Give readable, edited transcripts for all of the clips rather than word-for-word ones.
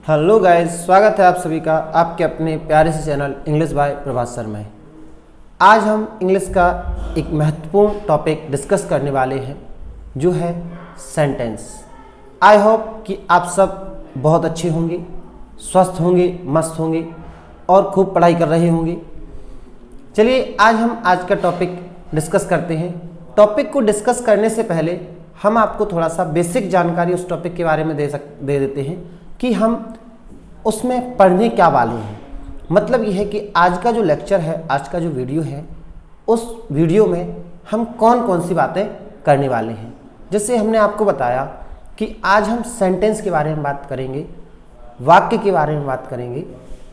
Hello guys, स्वागत है आप सभी का आपके अपने प्यारे से channel English by Prabhas sir में। आज हम इंग्लिश का एक महत्वपूर्ण टॉपिक डिस्कस करने वाले हैं जो है सेंटेंस। आई होप कि आप सब बहुत अच्छे होंगे, स्वस्थ होंगे, मस्त होंगे और खूब पढ़ाई कर रहे होंगे। चलिए आज हम आज का टॉपिक डिस्कस करते हैं। टॉपिक को डिस्कस करने से पहले हम आपको थोड़ा सा बेसिक जानकारी उस टॉपिक के बारे में दे देते हैं कि हम उसमें पढ़ने क्या वाले हैं। मतलब यह है कि आज का जो लेक्चर है, आज का जो वीडियो है, उस वीडियो में हम कौन कौन सी बातें करने वाले हैं। जैसे हमने आपको बताया कि आज हम सेंटेंस के बारे में बात करेंगे, वाक्य के बारे में बात करेंगे,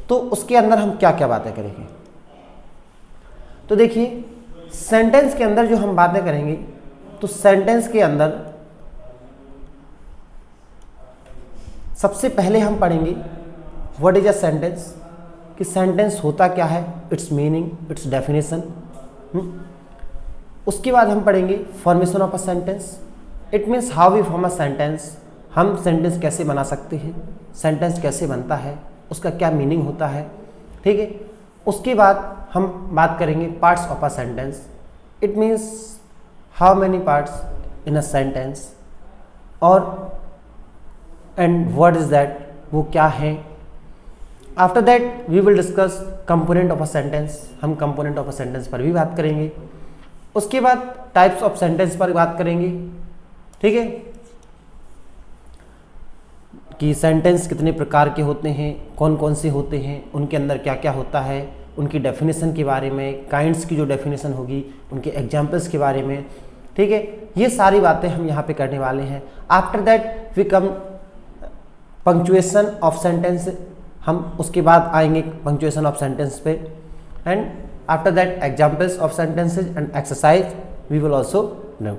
तो उसके अंदर हम क्या क्या बातें करेंगे। तो देखिए, सेंटेंस के अंदर जो हम बातें करेंगे, तो सेंटेंस के अंदर सबसे पहले हम पढ़ेंगे व्हाट इज अ सेंटेंस, कि सेंटेंस होता क्या है, इट्स मीनिंग, इट्स डेफिनेशन। उसके बाद हम पढ़ेंगे formation of a sentence, it means how we form a sentence, हम सेंटेंस कैसे बना सकते हैं, सेंटेंस कैसे बनता है, उसका क्या मीनिंग होता है। ठीक है। उसके बाद हम बात करेंगे parts of a sentence, it means how many parts in a sentence, और एंड व्हाट इज दैट, वो क्या है। After that we will discuss component of a sentence, हम कंपोनेंट ऑफ अ सेंटेंस पर भी बात करेंगे। उसके बाद टाइप्स ऑफ सेंटेंस पर बात करेंगे। ठीक है, कि सेंटेंस कितने प्रकार के होते हैं, कौन कौन से होते हैं, उनके अंदर क्या क्या होता है, उनकी डेफिनेशन के बारे में, काइंड्स की जो डेफिनेशन होगी, उनके एग्जाम्पल्स के बारे में। ठीक है, ये सारी बातें हम यहाँ पे करने वाले हैं। After that we come punctuation of sentence, हम उसके बाद आएंगे पंक्चुएशन ऑफ सेंटेंस पे, and after that examples of sentences and exercise we will also know.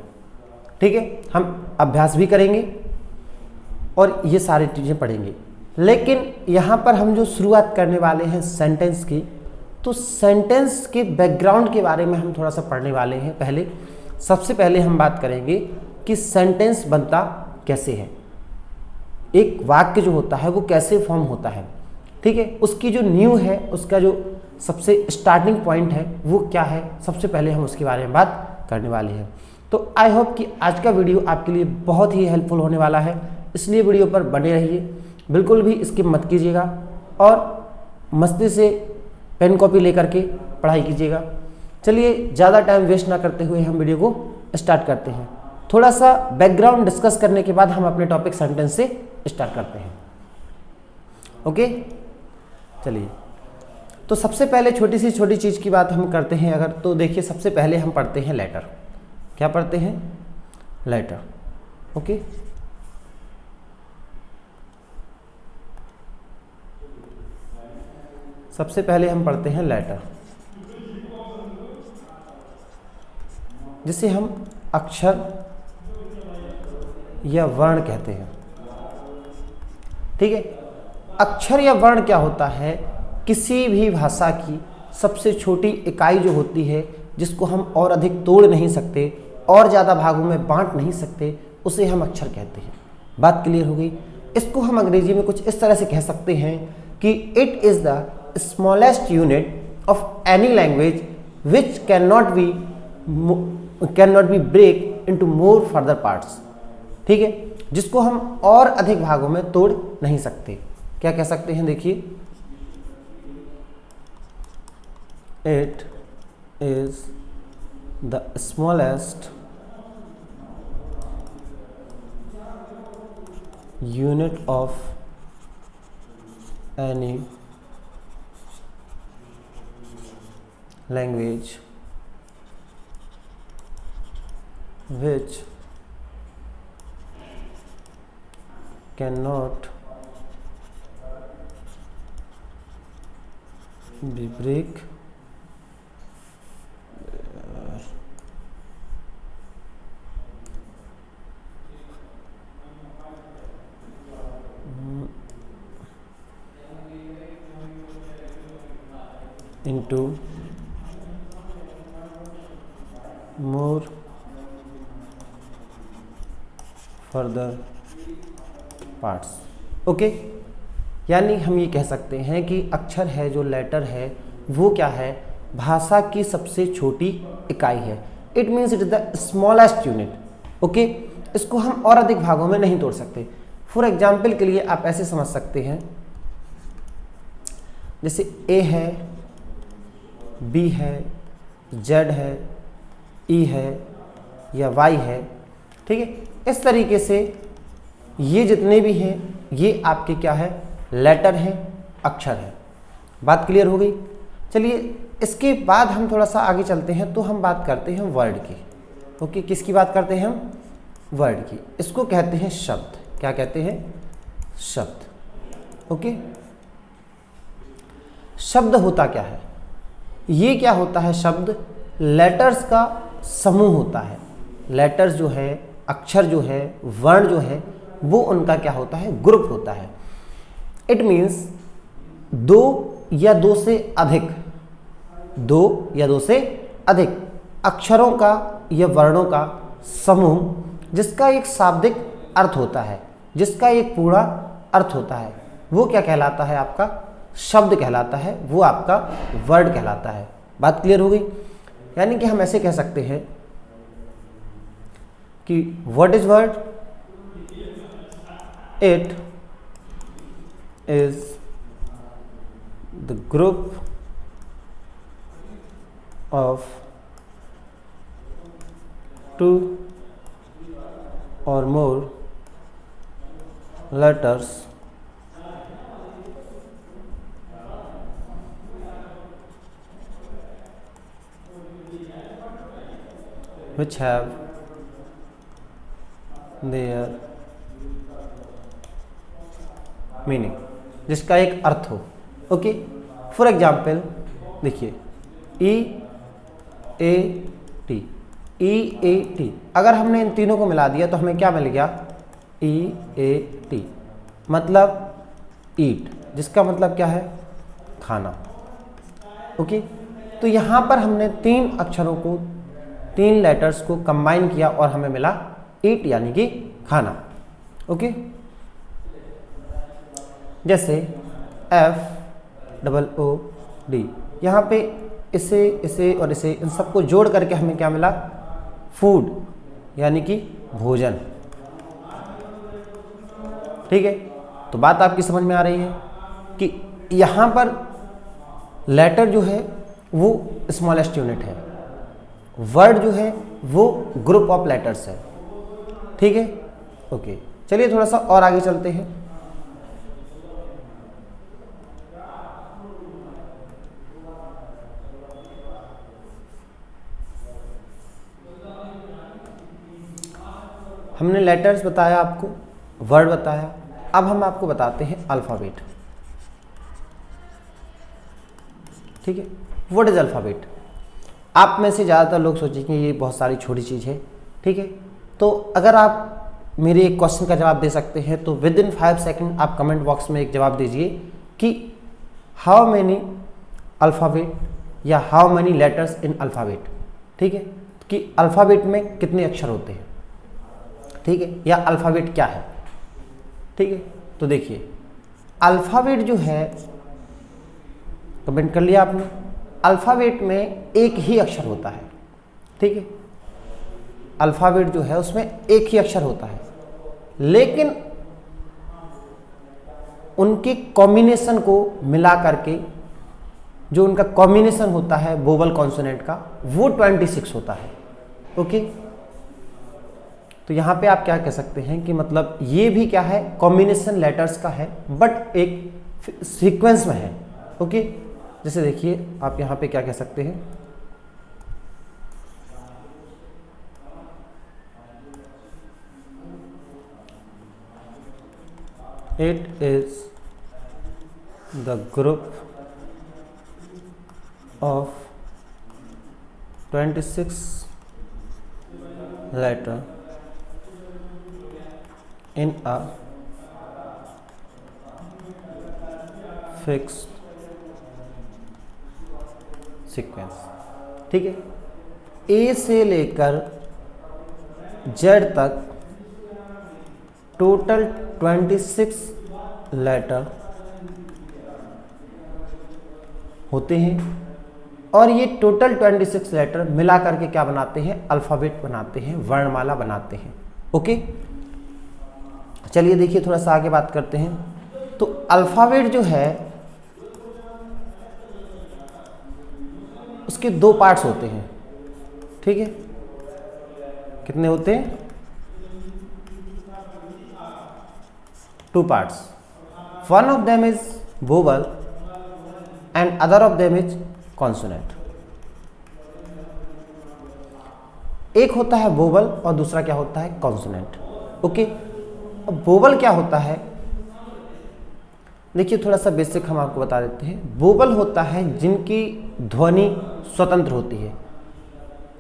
ठीक है, हम अभ्यास भी करेंगे और ये सारी चीज़ें पढ़ेंगे। लेकिन यहाँ पर हम जो शुरुआत करने वाले हैं सेंटेंस की, तो सेंटेंस के बैकग्राउंड के बारे में हम थोड़ा सा पढ़ने वाले हैं। पहले सबसे पहले हम बात करेंगे कि सेंटेंस बनता कैसे है, एक वाक्य जो होता है वो कैसे फॉर्म होता है। ठीक है, उसकी जो न्यू है, उसका जो सबसे स्टार्टिंग पॉइंट है वो क्या है, सबसे पहले हम उसके बारे में बात करने वाले हैं। तो आई होप कि आज का वीडियो आपके लिए बहुत ही हेल्पफुल होने वाला है, इसलिए वीडियो पर बने रहिए, बिल्कुल भी स्किप मत कीजिएगा और मस्ती से पेन कॉपी लेकर के पढ़ाई कीजिएगा। चलिए ज़्यादा टाइम वेस्ट ना करते हुए हम वीडियो को स्टार्ट करते हैं। थोड़ा सा बैकग्राउंड डिस्कस करने के बाद हम अपने टॉपिक सेंटेंस से स्टार्ट करते हैं। ओके, चलिए, तो सबसे पहले छोटी चीज़ की बात हम करते हैं अगर, तो देखिए सबसे पहले हम पढ़ते हैं लेटर। क्या पढ़ते हैं? लेटर। ओके, सबसे पहले हम पढ़ते हैं लेटर, जिसे हम अक्षर या वर्ण कहते हैं। ठीक है, अक्षर या वर्ण क्या होता है? किसी भी भाषा की सबसे छोटी इकाई जो होती है, जिसको हम और अधिक तोड़ नहीं सकते और ज़्यादा भागों में बांट नहीं सकते, उसे हम अक्षर कहते हैं। बात क्लियर हो गई? इसको हम अंग्रेजी में कुछ इस तरह से कह सकते हैं कि it is the smallest unit of any language which can not be break into more further parts. ठीक है, जिसको हम और अधिक भागों में तोड़ नहीं सकते। क्या कह सकते हैं? देखिए, it is the smallest unit of any language which cannot be break into more further parts. Okay, यानी हम ये कह सकते हैं कि अक्षर है, जो लेटर है, वो क्या है, भाषा की सबसे छोटी इकाई है। It means it is the smallest unit. Okay, इसको हम और अधिक भागों में नहीं तोड़ सकते। फॉर एग्जाम्पल के लिए आप ऐसे समझ सकते हैं, जैसे ए है, बी है, जेड है, ई है या वाई है, ठीक है। इस तरीके से ये जितने भी हैं ये आपके क्या है, लेटर हैं, अक्षर है। बात क्लियर हो गई। चलिए इसके बाद हम थोड़ा सा आगे चलते हैं, तो हम बात करते हैं वर्ड की। ओके, किसकी बात करते हैं हम, वर्ड की। इसको कहते हैं शब्द। क्या कहते हैं, शब्द। ओके, शब्द होता क्या है, ये क्या होता है, शब्द लेटर्स का समूह होता है। लेटर्स जो है, अक्षर जो है, वर्ण जो है, वो उनका क्या होता है, ग्रुप होता है। इट मीन्स दो या दो से अधिक अक्षरों का या वर्णों का समूह, जिसका एक शाब्दिक अर्थ होता है, जिसका एक पूरा अर्थ होता है, वो क्या कहलाता है, आपका शब्द कहलाता है, वो आपका वर्ड कहलाता है। बात क्लियर हो गई। यानी कि हम ऐसे कह सकते हैं कि what is word, it is the group of two or more letters which have their meaning, जिसका एक अर्थ हो। ओके, फॉर एग्जाम्पल देखिए EAT, अगर हमने इन तीनों को मिला दिया तो हमें क्या मिल गया, EAT मतलब ईट, जिसका मतलब क्या है, खाना। ओके, तो यहाँ पर हमने तीन अक्षरों को, तीन लेटर्स को कंबाइन किया और हमें मिला ईट, यानी कि खाना। ओके, जैसे FOOD, यहाँ पे इसे और इसे, इन सबको जोड़ करके हमें क्या मिला, फूड, यानी कि भोजन। ठीक है, तो बात आपकी समझ में आ रही है कि यहाँ पर लेटर जो है वो स्मॉलेस्ट यूनिट है, वर्ड जो है वो ग्रुप ऑफ लेटर्स है। ठीक है, ओके, चलिए थोड़ा सा और आगे चलते हैं। हमने लेटर्स बताया आपको, वर्ड बताया, अब हम आपको बताते हैं अल्फ़ाबेट। ठीक है, व्हाट इज अल्फ़ाबेट। आप में से ज़्यादातर लोग सोचेंगे ये बहुत सारी छोटी चीज़ है। ठीक है, तो अगर आप मेरे एक क्वेश्चन का जवाब दे सकते हैं तो विद इन 5 सेकेंड आप कमेंट बॉक्स में एक जवाब दीजिए कि हाउ मैनी अल्फ़ाबेट या how many letters in alphabet. ठीक है, कि अल्फ़ाबेट में कितने अक्षर होते हैं। ठीक है, या अल्फ़ाबेट क्या है। ठीक है, तो देखिए अल्फ़ाबेट जो है, कमेंट कर लिया आपने, अल्फ़ाबेट में एक ही अक्षर होता है। ठीक है, अल्फ़ाबेट जो है उसमें एक ही अक्षर होता है, लेकिन उनके कॉम्बिनेशन को मिला करके जो उनका कॉम्बिनेशन होता है वोवल कॉन्सोनेंट का, वो 26 होता है। ओके, तो यहाँ पे आप क्या कह सकते हैं कि मतलब ये भी क्या है, कॉम्बिनेशन लेटर्स का है, बट एक सीक्वेंस में है। ओके, जैसे देखिए आप यहाँ पे क्या कह सकते हैं, it is the group of 26 letter in a fixed sequence। ठीक है, ए से लेकर जेड तक टोटल 26 लेटर होते हैं और ये टोटल 26 लेटर मिला करके क्या बनाते हैं, अल्फ़ाबेट बनाते हैं, वर्णमाला बनाते हैं। ओके, चलिए देखिए थोड़ा सा आगे बात करते हैं। तो अल्फ़ाबेट जो है उसके दो पार्ट्स होते हैं, ठीक है। कितने होते हैं, 2 parts. One of them is vowel and other of them is consonant. एक होता है वोवल और दूसरा क्या होता है, कॉन्सोनेंट। ओके, अब वोवल क्या होता है, देखिए थोड़ा सा बेसिक हम आपको बता देते हैं। वोवल होता है जिनकी ध्वनि स्वतंत्र होती है।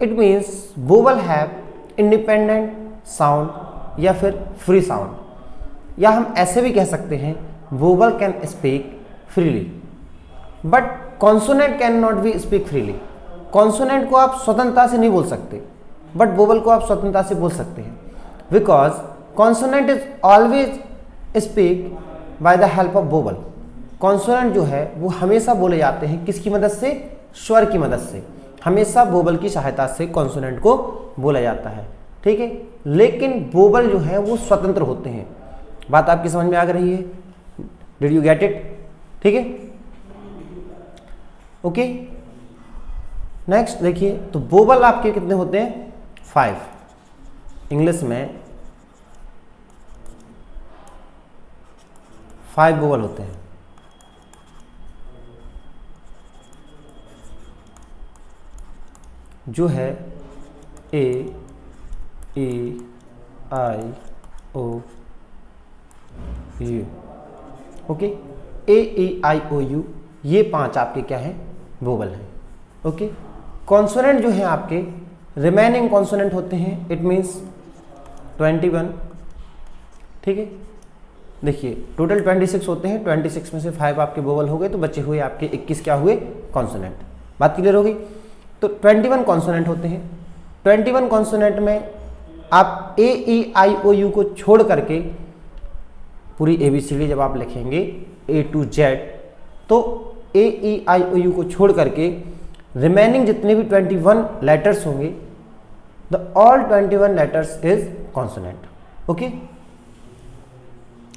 It means vowel have independent sound या फिर फ्री साउंड, या हम ऐसे भी कह सकते हैं vowel can speak freely but consonant can not B speak freely. Consonant को आप स्वतंत्रता से नहीं बोल सकते बट वोवल को आप स्वतंत्रता से बोल सकते हैं, because consonant is always speak by the help of vowel. Consonant जो है वो हमेशा बोले जाते हैं किसकी मदद से, स्वर की मदद से। हमेशा वोवल की सहायता से कॉन्सोनेंट को बोला जाता है, ठीक है। लेकिन वोवल जो है वो स्वतंत्र होते हैं। बात आपकी समझ में आ रही है, डिड यू गेट इट, ठीक है। ओके, नेक्स्ट देखिए, तो वोवल आपके कितने होते हैं, 5। इंग्लिश में 5 वोवल होते हैं। जो है A, E, I, O, U. Okay, A, E, I, O, U, ये 5 आपके क्या हैं, वोवल हैं। ओके, कॉन्सोनेंट जो है आपके रिमेनिंग कॉन्सोनेंट होते हैं, इट मीन्स 21, ठीक है। देखिए टोटल 26 होते हैं, 26 में से 5 आपके वोवल हो गए, तो बचे हुए आपके 21 क्या हुए, कॉन्सोनेंट। बात क्लियर हो गई। तो 21 कॉन्सोनेंट होते हैं। 21 कॉन्सोनेंट में आप ए, ई, आई, ओ, यू को छोड़ करके पूरी ABCD जब आप लिखेंगे A to Z, तो A, E, I, O, U को छोड़ करके रिमेनिंग जितने भी 21 लेटर्स होंगे, the all 21 letters is consonant. Okay,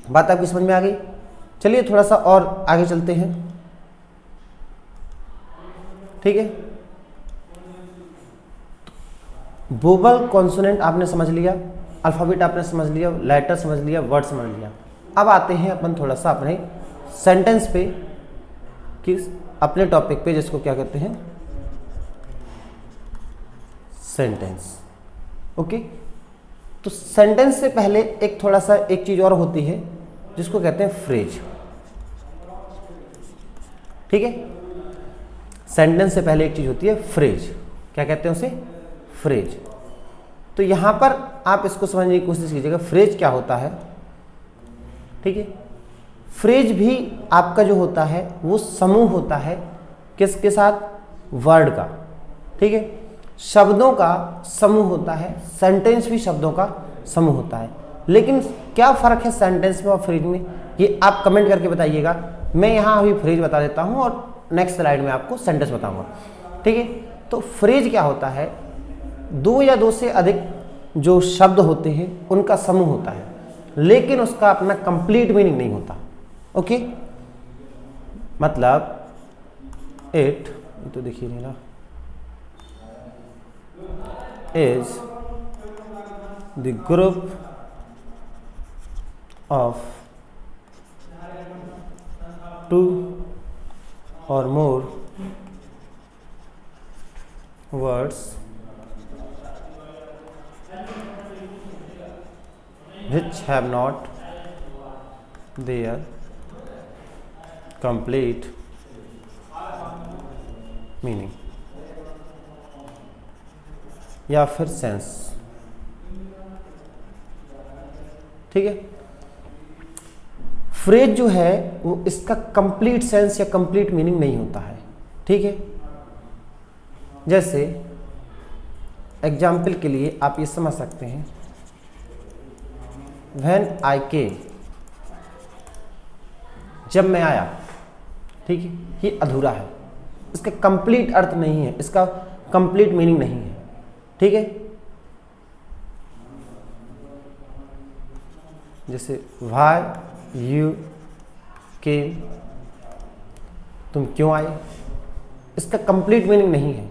बात आपकी समझ में आ गई। चलिए थोड़ा सा और आगे चलते हैं, ठीक है। वोवल कॉन्सोनेंट आपने समझ लिया, अल्फाबेट आपने समझ लिया, लेटर समझ लिया, वर्ड समझ लिया। अब आते हैं अपन थोड़ा सा अपने सेंटेंस पे, किस अपने टॉपिक पे, जिसको क्या कहते हैं, सेंटेंस। ओके, तो सेंटेंस से पहले एक थोड़ा सा एक चीज और होती है जिसको कहते हैं फ्रेज, ठीक है। सेंटेंस से पहले एक चीज होती है फ्रेज, क्या कहते हैं उसे, फ्रेज। तो यहां पर आप इसको समझने की कोशिश कीजिएगा, फ्रेज क्या होता है, ठीक है। फ्रेज भी आपका जो होता है वो समूह होता है, किसके साथ, वर्ड का, ठीक है। शब्दों का समूह होता है, सेंटेंस भी शब्दों का समूह होता है। लेकिन क्या फ़र्क है सेंटेंस में और फ्रेज में, ये आप कमेंट करके बताइएगा। मैं यहाँ अभी फ्रेज बता देता हूँ और नेक्स्ट स्लाइड में आपको सेंटेंस बताऊँगा, ठीक है। तो फ्रेज क्या होता है, 2 या 2 से अधिक जो शब्द होते हैं उनका समूह होता है, लेकिन उसका अपना कंप्लीट मीनिंग नहीं होता। ओके, मतलब इट, तो देखिए नहीं ना, is the group of 2 or more words which have not their complete meaning या फिर सेंस, ठीक है। फ्रेज जो है वो इसका कंप्लीट सेंस या कंप्लीट मीनिंग नहीं होता है, ठीक है। जैसे एग्जाम्पल के लिए आप ये समझ सकते हैं, व्हेन आई केम, जब मैं आया, ठीक है, ये अधूरा है, इसका कंप्लीट अर्थ नहीं है, इसका कंप्लीट मीनिंग नहीं है। ठीक है, जैसे व्हाई यू केम, तुम क्यों आए, इसका कंप्लीट मीनिंग नहीं है।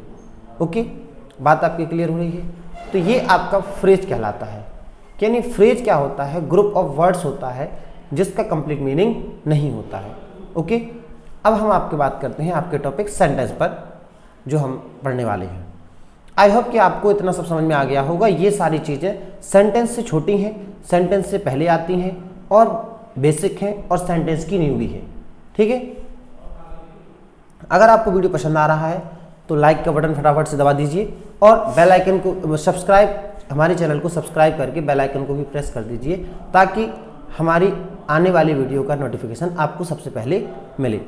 ओके, बात आपकी क्लियर हो रही है? तो ये आपका फ्रेज कहलाता है। यानी फ्रेज क्या होता है? ग्रुप ऑफ वर्ड्स होता है जिसका कंप्लीट मीनिंग नहीं होता है। ओके, अब हम आपकी बात करते हैं आपके टॉपिक सेंटेंस पर जो हम पढ़ने वाले हैं। आई होप कि आपको इतना सब समझ में आ गया होगा। ये सारी चीज़ें सेंटेंस से छोटी हैं, सेंटेंस से पहले आती हैं और बेसिक हैं और सेंटेंस की नींव भी है। ठीक है, अगर आपको वीडियो पसंद आ रहा है तो लाइक का बटन फटाफट से दबा दीजिए और बेल आइकन को सब्सक्राइब, हमारे चैनल को सब्सक्राइब करके बेल आइकन को भी प्रेस कर दीजिए ताकि हमारी आने वाली वीडियो का नोटिफिकेशन आपको सबसे पहले मिले।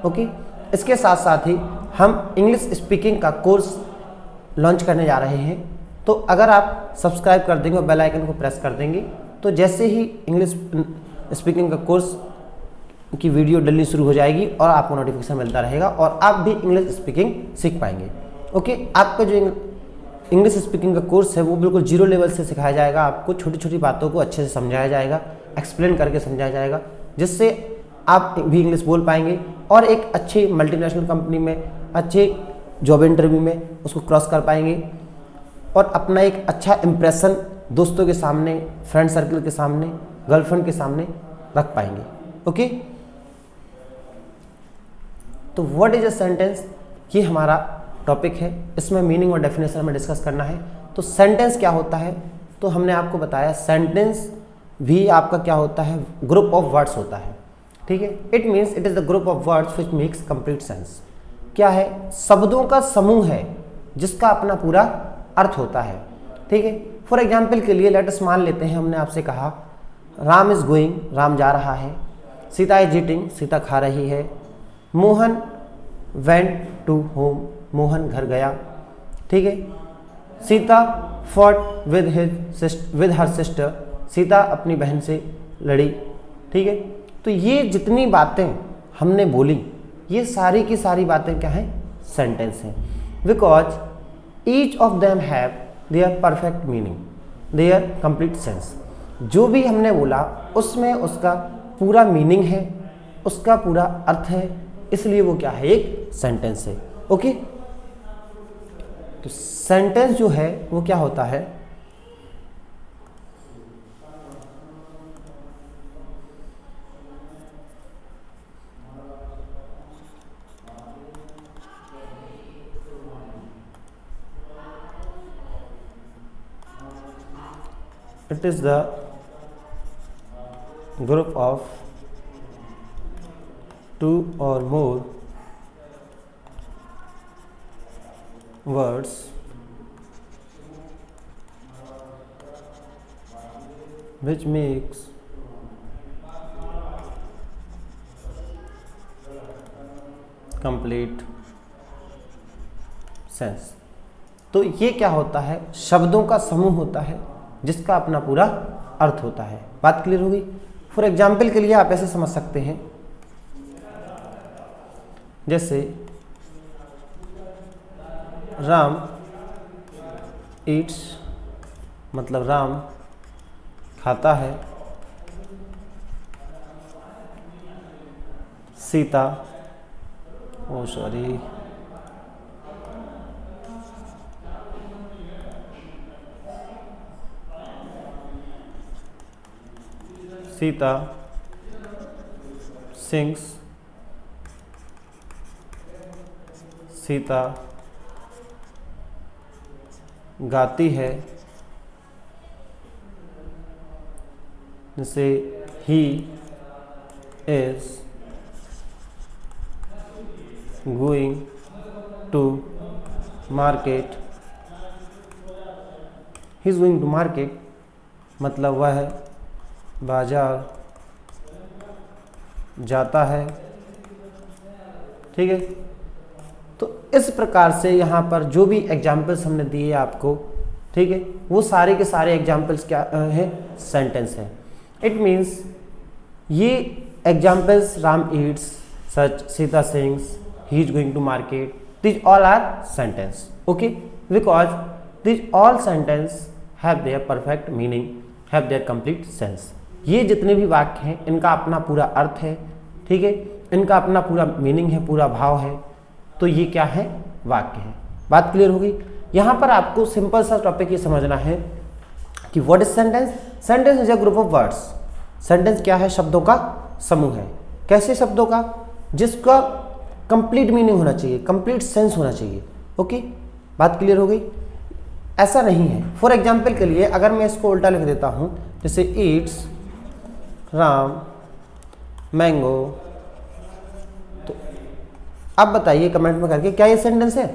ओके, इसके साथ साथ ही हम इंग्लिश स्पीकिंग का कोर्स लॉन्च करने जा रहे हैं। तो अगर आप सब्सक्राइब कर देंगे और बेल आइकन को प्रेस कर देंगे तो जैसे ही इंग्लिश स्पीकिंग का कोर्स की वीडियो डलनी शुरू हो जाएगी और आपको नोटिफिकेशन मिलता रहेगा और आप भी इंग्लिश स्पीकिंग सीख पाएंगे। ओके, आपका जो इंग्लिश स्पीकिंग का कोर्स है वो बिल्कुल जीरो लेवल से सिखाया जाएगा। आपको छोटी छोटी बातों को अच्छे से समझाया जाएगा, एक्सप्लेन करके समझाया जाएगा, जिससे आप भी इंग्लिश बोल पाएंगे और एक अच्छी मल्टीनेशनल कंपनी में, अच्छे जॉब इंटरव्यू में उसको क्रॉस कर पाएंगे और अपना एक अच्छा इम्प्रेशन दोस्तों के सामने, फ्रेंड सर्कल के सामने, गर्लफ्रेंड के सामने रख पाएंगे। ओके, तो व्हाट इज अ सेंटेंस, ये हमारा टॉपिक है। इसमें मीनिंग और डेफिनेशन हमें डिस्कस करना है। तो सेंटेंस क्या होता है? तो हमने आपको बताया सेंटेंस भी आपका क्या होता है? ग्रुप ऑफ वर्ड्स होता है। ठीक है, it means it is the group of words which makes complete sense. क्या है? शब्दों का समूह है जिसका अपना पूरा अर्थ होता है। ठीक है, फॉर एग्जाम्पल के लिए लेट अस मान लेते हैं, हमने आपसे कहा राम इज गोइंग, राम जा रहा है। सीता इज ईटिंग, सीता खा रही है। Mohan went to home, Mohan घर गया। ठीक है, Sita fought with her sister, Sita अपनी बहन से लड़ी। ठीक है, तो ये जितनी बातें हमने बोली ये सारी की सारी बातें क्या हैं? सेंटेंस हैं। Because each of them have their perfect meaning, their complete sense. जो भी हमने बोला उसमें उसका पूरा मीनिंग है, उसका पूरा अर्थ है, इसलिए वो क्या है? एक सेंटेंस है। ओके, तो सेंटेंस जो है वो क्या होता है? It is the group of two or more words which makes complete sense। तो ये क्या होता है? शब्दों का समूह होता है जिसका अपना पूरा अर्थ होता है। बात क्लियर हो गई? फॉर एग्जाम्पल के लिए आप ऐसे समझ सकते हैं, जैसे राम ईट्स, मतलब राम खाता है। Sita, oh sorry, Sita sings, Sita गाती है। जैसे he is going to market, he is going to market मतलब वह बाजार जाता है। ठीक है, तो इस प्रकार से यहाँ पर जो भी एग्जाम्पल्स हमने दिए आपको, ठीक है, वो सारे के सारे एग्जाम्पल्स क्या हैं? सेंटेंस हैं। इट मीन्स ये examples Ram eats, such, Sita sings, he is going to market, these all are sentence. Okay, because these all sentence have their perfect meaning, have their complete sense. ये जितने भी वाक्य हैं इनका अपना पूरा अर्थ है, ठीक है, इनका अपना पूरा मीनिंग है, पूरा भाव है, तो ये क्या है, वाक्य है। बात क्लियर हो गई। यहाँ पर आपको सिंपल सा टॉपिक ये समझना है कि what is sentence. Sentence is a group of words. Sentence क्या है, शब्दों का समूह है। कैसे शब्दों का, जिसका कंप्लीट मीनिंग होना चाहिए, कंप्लीट सेंस होना चाहिए। ओके, बात क्लियर हो गई। ऐसा नहीं है, फॉर एग्जाम्पल के लिए अगर मैं इसको उल्टा लिख देता हूँ, जैसे ईट्स राम मैंगो, तो अब बताइए कमेंट में करके क्या ये सेंटेंस है?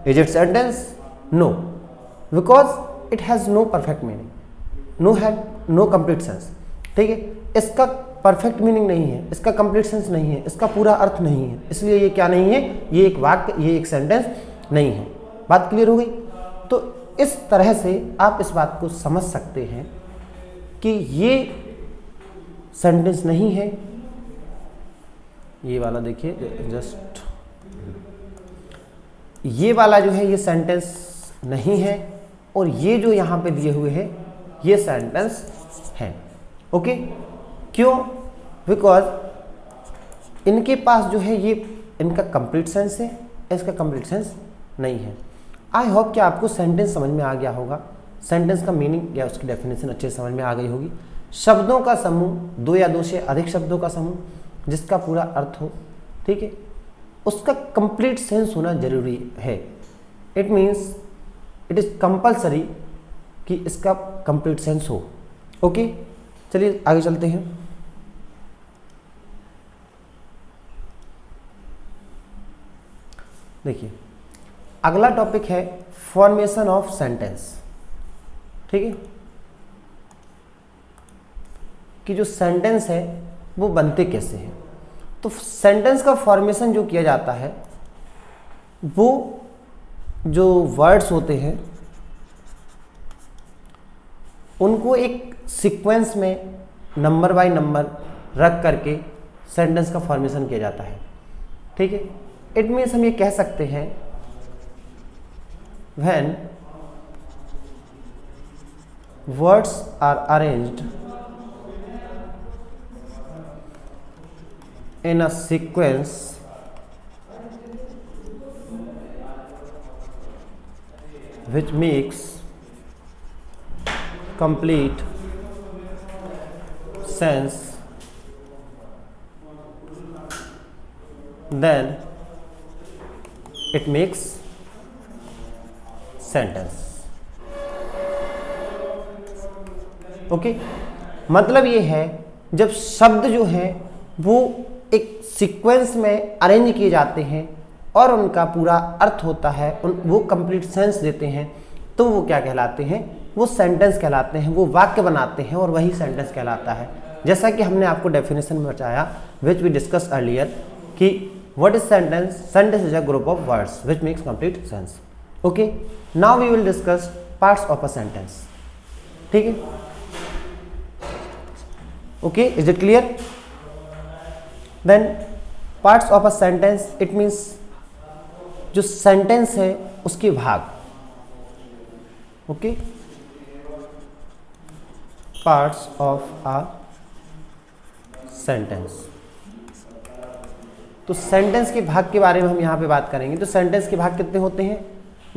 Is it sentence? No, because it has no perfect meaning, no complete sense. ठीक है, इसका परफेक्ट मीनिंग नहीं है, इसका कंप्लीट सेंस नहीं है, इसका पूरा अर्थ नहीं है, इसलिए ये क्या नहीं है, ये एक वाक्य, ये एक सेंटेंस नहीं है। बात क्लियर हो गई। तो इस तरह से आप इस बात को समझ सकते हैं कि ये सेंटेंस नहीं है। ये वाला देखिए, जस्ट ये वाला जो है ये सेंटेंस नहीं है, और ये जो यहाँ पे दिए हुए हैं ये सेंटेंस है। ओके, क्यों? बिकॉज इनके पास जो है ये इनका कंप्लीट सेंस है, इसका कंप्लीट सेंस नहीं है। आई होप कि आपको सेंटेंस समझ में आ गया होगा, सेंटेंस का मीनिंग या उसकी डेफिनेशन अच्छे से समझ में आ गई होगी। शब्दों का समूह, दो या दो से अधिक शब्दों का समूह जिसका पूरा अर्थ हो, ठीक है, उसका कंप्लीट सेंस होना जरूरी है। It means it is compulsory कि इसका कंप्लीट सेंस हो। ओके, चलिए आगे चलते हैं। देखिए, अगला टॉपिक है फॉर्मेशन ऑफ सेंटेंस। ठीक है, कि जो सेंटेंस है वो बनते कैसे हैं। तो सेंटेंस का फॉर्मेशन जो किया जाता है, वो जो वर्ड्स होते हैं उनको एक सीक्वेंस में नंबर बाय नंबर रख करके सेंटेंस का फॉर्मेशन किया जाता है। ठीक है, इट मीन्स हम ये कह सकते हैं when words are arranged in a sequence which makes complete sense, then it makes sentence. Okay, मतलब ये है जब शब्द जो है वो एक सीक्वेंस में अरेंज किए जाते हैं और उनका पूरा अर्थ होता है, वो कंप्लीट सेंस देते हैं, तो वो क्या कहलाते हैं, वो सेंटेंस कहलाते हैं, वो वाक्य बनाते हैं और वही सेंटेंस कहलाता है। जैसा कि हमने आपको डेफिनेशन में बताया, विच वी डिस्कस अर्लियर, कि what is sentence. Sentence is a group of words which makes complete sense. Okay, now we will discuss parts of a sentence. ठीक है, okay, is it clear? Then parts of a sentence, it means जो sentence है उसके भाग। Okay, parts of a sentence. तो sentence के भाग के बारे में हम यहाँ पे बात करेंगे। तो सेंटेंस के भाग कितने होते हैं?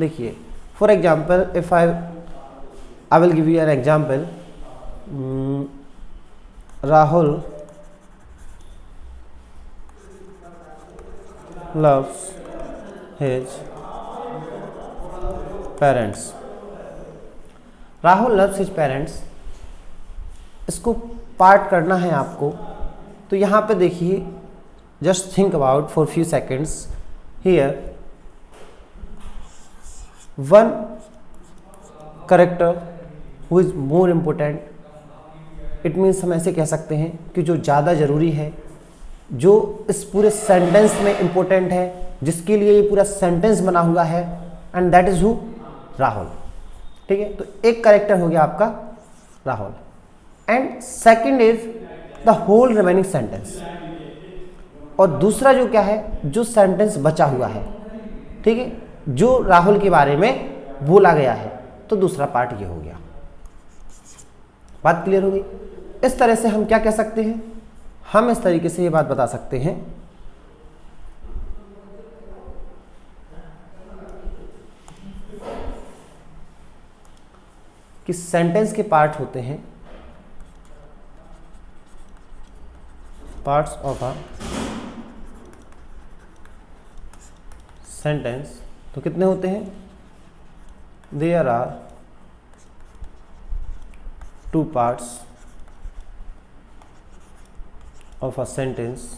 देखिए, for example if I will give you an example, Rahul loves his parents। Rahul loves his parents, इसको पार्ट करना है आपको। तो यहाँ पे देखिए, just think about for few seconds here, one character who is more important. It means हम ऐसे कह सकते हैं कि जो ज़्यादा ज़रूरी है, जो इस पूरे सेंटेंस में इम्पोर्टेंट है, जिसके लिए ये पूरा सेंटेंस बना हुआ है, and that is who, Rahul. ठीक है, तो एक करेक्टर हो गया आपका Rahul, and second is the whole remaining sentence. और दूसरा जो क्या है, जो सेंटेंस बचा हुआ है, ठीक है, जो राहुल के बारे में बोला गया है। तो दूसरा पार्ट ये हो गया। बात क्लियर हो गई। इस तरह से हम क्या कह सकते हैं, हम इस तरीके से ये बात बता सकते हैं कि सेंटेंस के पार्ट होते हैं, पार्ट्स ऑफ अ सेंटेंस। तो कितने होते हैं, there are 2 parts of a sentence.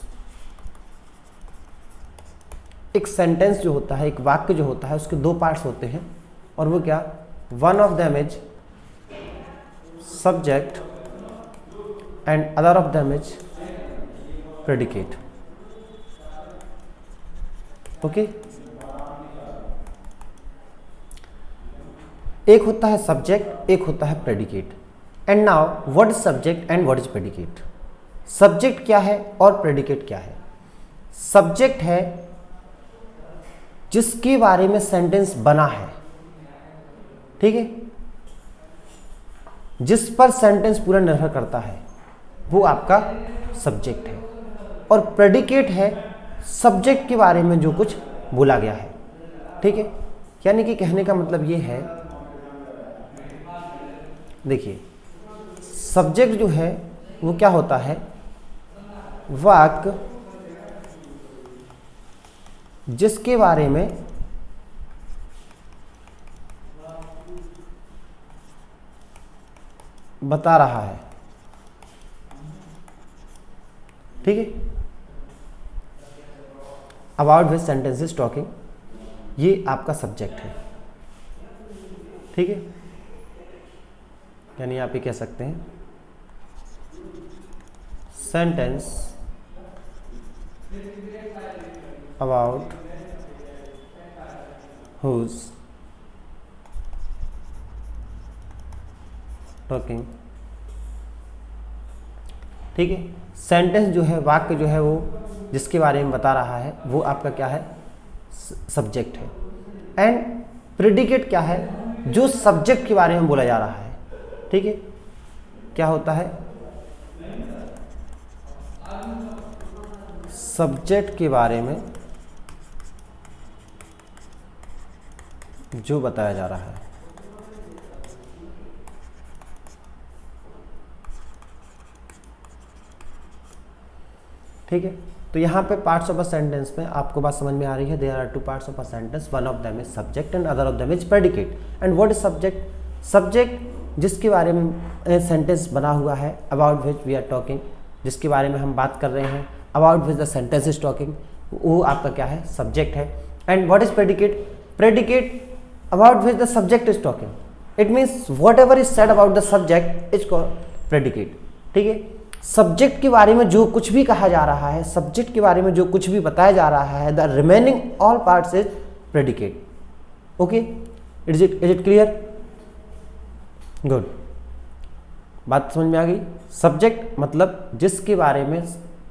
एक सेंटेंस जो होता है, एक वाक्य जो होता है, उसके 2 पार्ट्स होते हैं। और वो क्या, one of them is subject and other of them is predicate. Okay, एक होता है सब्जेक्ट, एक होता है predicate. And now what is subject and what is predicate. Subject क्या है और प्रेडिकेट क्या है। सब्जेक्ट है जिसके बारे में सेंटेंस बना है, ठीक है, जिस पर सेंटेंस पूरा निर्भर करता है, वो आपका सब्जेक्ट है। और प्रेडिकेट है सब्जेक्ट के बारे में जो कुछ बोला गया है, ठीक है। यानी कि कहने का मतलब ये है, देखिए सब्जेक्ट जो है वो क्या होता है, वाक्य जिसके बारे में बता रहा है, ठीक है, about which sentence is talking, ये आपका सब्जेक्ट है, ठीक है। यानी आप ये कह सकते हैं सेंटेंस अबाउट whose टॉकिंग, ठीक है। सेंटेंस जो है, वाक्य जो है, वो जिसके बारे में बता रहा है, वो आपका क्या है, सब्जेक्ट है। एंड प्रेडिकेट क्या है, जो सब्जेक्ट के बारे में बोला जा रहा है, ठीक है। क्या होता है, सब्जेक्ट के बारे में जो बताया जा रहा है, ठीक है। तो यहाँ पे पार्ट्स ऑफ अ सेंटेंस में आपको बात समझ में आ रही है। There are 2 parts of a sentence, one of them is subject and other of them is predicate. And what is subject, subject जिसके बारे में सेंटेंस बना हुआ है, about which we are talking, जिसके बारे में हम बात कर रहे हैं, about which the sentence is talking, वो आपका क्या है, सब्जेक्ट है। And what is predicate, predicate about which the subject is talking, it means what ever is said about the subject is called predicate, ठीक है। सब्जेक्ट के बारे में जो कुछ भी कहा जा रहा है, सब्जेक्ट के बारे में जो कुछ भी बताया जा रहा है, the remaining all parts is predicate. Okay, is it clear, good. बात समझ में आ गई। सब्जेक्ट मतलब जिसके बारे में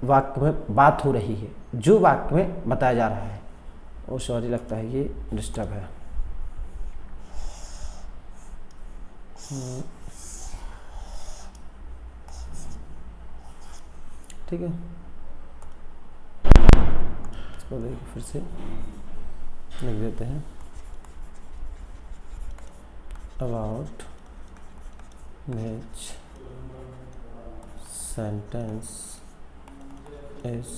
वाक्य में बात हो रही है, जो वाक्य में बताया जा रहा है। ओ सॉरी, लगता है ये डिस्टर्ब है। ठीक है, इसको देखिए फिर से लिख देते हैं, about which sentence is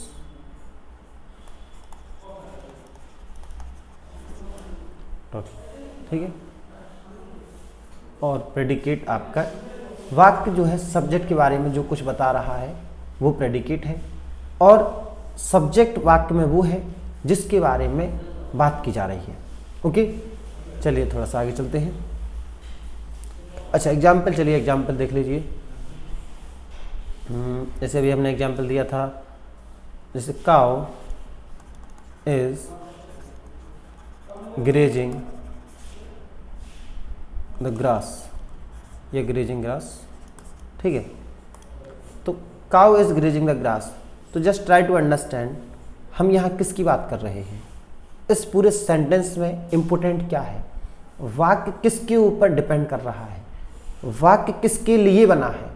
talking, ठीक है। और प्रेडिकेट आपका वाक्य जो है, सब्जेक्ट के बारे में जो कुछ बता रहा है वो प्रेडिकेट है, और सब्जेक्ट वाक्य में वो है जिसके बारे में बात की जा रही है। ओके, चलिए थोड़ा सा आगे चलते हैं। अच्छा, एग्जाम्पल, चलिए एग्जाम्पल देख लीजिए। जैसे अभी हमने एग्जाम्पल दिया था, जैसे cow is grazing the grass, ये ग्रेजिंग ग्रास, ठीक है। तो cow is grazing the grass, तो जस्ट ट्राई टू अंडरस्टैंड हम यहाँ किसकी बात कर रहे हैं। इस पूरे सेंटेंस में इम्पोर्टेंट क्या है, वाक्य किसके ऊपर डिपेंड कर रहा है, वाक्य किसके लिए बना है,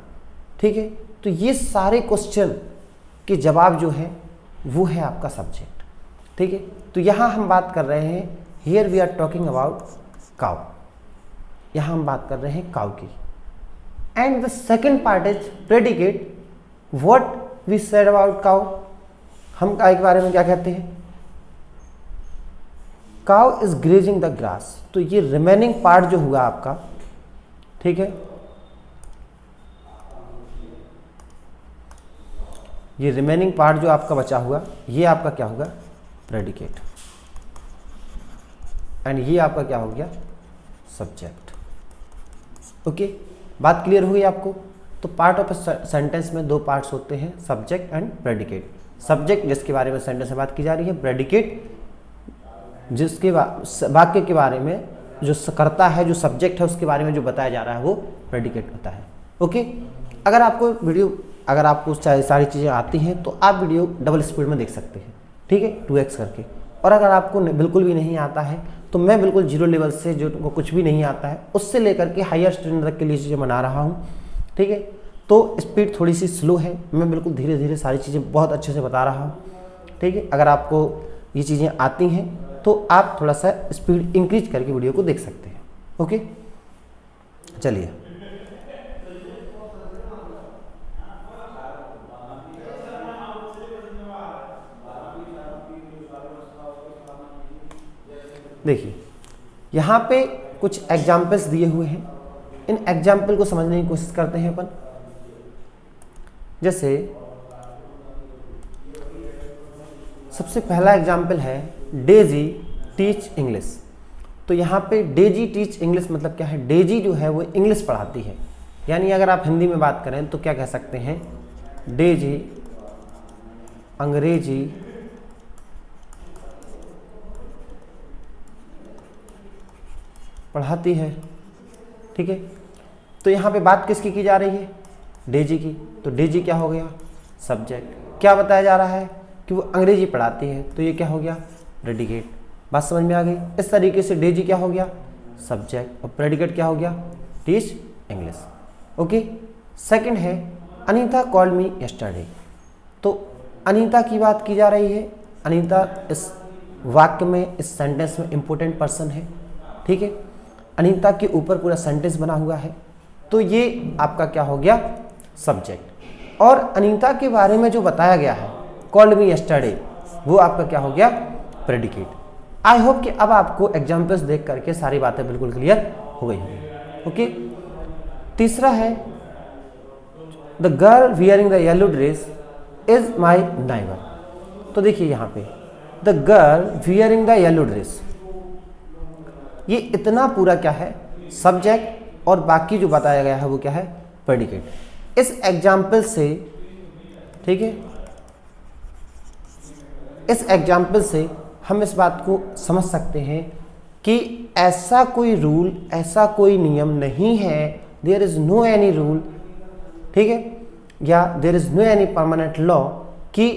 ठीक है। तो ये सारे क्वेश्चन के जवाब जो है वो है आपका सब्जेक्ट, ठीक है। तो यहाँ हम बात कर रहे हैं, here we are talking about cow, यहाँ हम बात कर रहे हैं काउ की। And the second part is predicate, what we said about cow, हम गाय के बारे में क्या कहते हैं, cow is grazing the grass. तो ये रिमेनिंग पार्ट जो हुआ आपका, ठीक है, ये रिमेनिंग पार्ट जो आपका बचा हुआ, ये आपका क्या होगा, प्रेडिकेट, एंड ये आपका क्या हो गया, सब्जेक्ट। ओके, बात क्लियर हुई आपको। तो पार्ट ऑफ सेंटेंस में दो पार्ट्स होते हैं, सब्जेक्ट एंड प्रेडिकेट। सब्जेक्ट जिसके बारे में सेंटेंस में बात की जा रही है, प्रेडिकेट जिसके वाक्य के बारे में जो करता है, जो सब्जेक्ट है उसके बारे में जो बताया जा रहा है वो प्रेडिकेट होता है। ओके, अगर आपको वीडियो, अगर आपको सारी चीज़ें आती हैं तो आप वीडियो डबल स्पीड में देख सकते हैं, ठीक है, 2x करके। और अगर आपको बिल्कुल भी नहीं आता है तो मैं बिल्कुल जीरो लेवल से, जो कुछ भी नहीं आता है उससे लेकर के हायर स्टैंडर्ड तक के लिए चीज़ें बना रहा हूँ, ठीक है। तो स्पीड थोड़ी सी स्लो है, मैं बिल्कुल धीरे धीरे सारी चीज़ें बहुत अच्छे से बता रहा हूँ, ठीक है। अगर आपको ये चीज़ें आती हैं तो आप थोड़ा सा स्पीड इंक्रीज करके वीडियो को देख सकते हैं। ओके, चलिए देखिए, यहाँ पे कुछ एग्जाम्पल्स दिए हुए हैं, इन एग्जाम्पल को समझने की कोशिश करते हैं अपन। जैसे सबसे पहला एग्जाम्पल है डेजी टीच इंग्लिश। तो यहाँ पे डेजी टीच इंग्लिश मतलब क्या है, डेजी जो है वो इंग्लिश पढ़ाती है, यानी अगर आप हिंदी में बात करें तो क्या कह सकते हैं, डेजी अंग्रेजी पढ़ाती है, ठीक है। तो यहाँ पे बात किसकी की जा रही है, डेजी की। तो डेजी क्या हो गया, सब्जेक्ट। क्या बताया जा रहा है कि वो अंग्रेजी पढ़ाती है, तो ये क्या हो गया, प्रेडिकेट। बात समझ में आ गई। इस तरीके से डेजी क्या हो गया, सब्जेक्ट, और प्रेडिकेट क्या हो गया, टीच इंग्लिश। ओके, सेकंड है अनीता कॉल्ड मी यस्टरडे। तो अनीता की बात की जा रही है। अनीता इस वाक्य में, इस सेंटेंस में इंपॉर्टेंट पर्सन है, ठीक है। अनीता के ऊपर पूरा सेंटेंस बना हुआ है, तो ये आपका क्या हो गया, सब्जेक्ट। और अनीता के बारे में जो बताया गया है, कॉल्ड मी यस्टरडे, वो आपका क्या हो गया, प्रेडिकेट। आई होप कि अब आपको एग्जाम्पल्स देख करके सारी बातें बिल्कुल क्लियर हो गई होंगी। ओके, तीसरा है the girl wearing the yellow dress is my neighbour. तो देखिए यहाँ पे the girl wearing the yellow dress, ये इतना पूरा क्या है, सब्जेक्ट, और बाकी जो बताया गया है वो क्या है, प्रेडिकेट। इस एग्जाम्पल से, ठीक है, इस एग्जाम्पल से हम इस बात को समझ सकते हैं कि ऐसा कोई रूल, ऐसा कोई नियम नहीं है, there is no any rule, ठीक है, या there is no any permanent law कि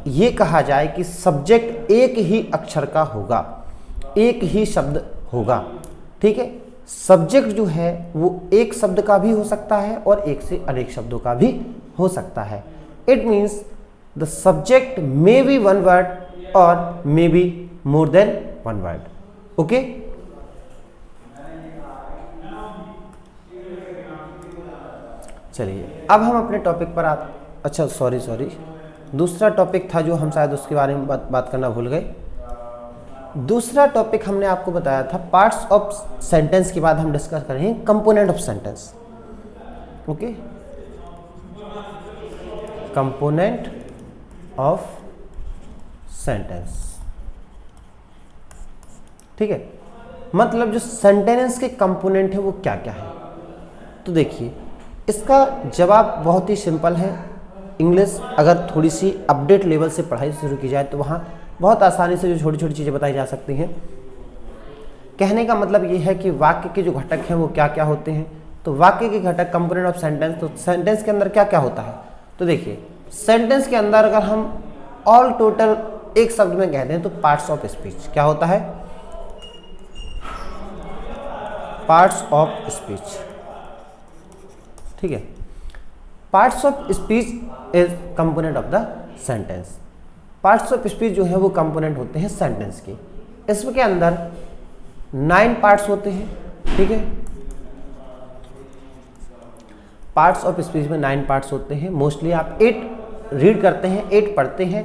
ये कहा जाए कि सब्जेक्ट एक ही अक्षर का होगा, एक ही शब्द होगा, ठीक है। सब्जेक्ट जो है वो एक शब्द का भी हो सकता है और एक से अनेक शब्दों का भी हो सकता है। It means the subject may be one word और may be more than one word. Okay, चलिए अब हम अपने टॉपिक पर अच्छा सॉरी दूसरा टॉपिक था जो हम शायद उसके बारे में बात करना भूल गए। दूसरा टॉपिक हमने आपको बताया था पार्ट्स ऑफ सेंटेंस के बाद हम डिस्कस करेंगे component of sentence. Okay, component of sentence, ठीक है, मतलब जो सेंटेंस के कंपोनेंट है वो क्या क्या है। तो देखिए इसका जवाब बहुत ही सिंपल है। इंग्लिश अगर थोड़ी सी अपडेट लेवल से पढ़ाई शुरू की जाए तो वहाँ बहुत आसानी से जो छोटी छोटी चीज़ें बताई जा सकती हैं। कहने का मतलब ये है कि वाक्य के जो घटक हैं वो क्या क्या होते हैं। तो वाक्य के घटक कंपोनेंट ऑफ सेंटेंस, तो सेंटेंस के अंदर क्या क्या होता है। तो देखिए सेंटेंस के अंदर अगर हम ऑल टोटल एक शब्द में कह दें तो पार्ट्स ऑफ स्पीच। क्या होता है? Parts of speech. ठीक है, parts of speech is component of the sentence. Parts of speech जो है वो कंपोनेंट होते हैं सेंटेंस के। इसके अंदर 9 पार्ट्स होते हैं। ठीक है, पार्ट्स ऑफ स्पीच में 9 पार्ट्स होते हैं। मोस्टली आप 8 रीड करते हैं, 8 पढ़ते हैं।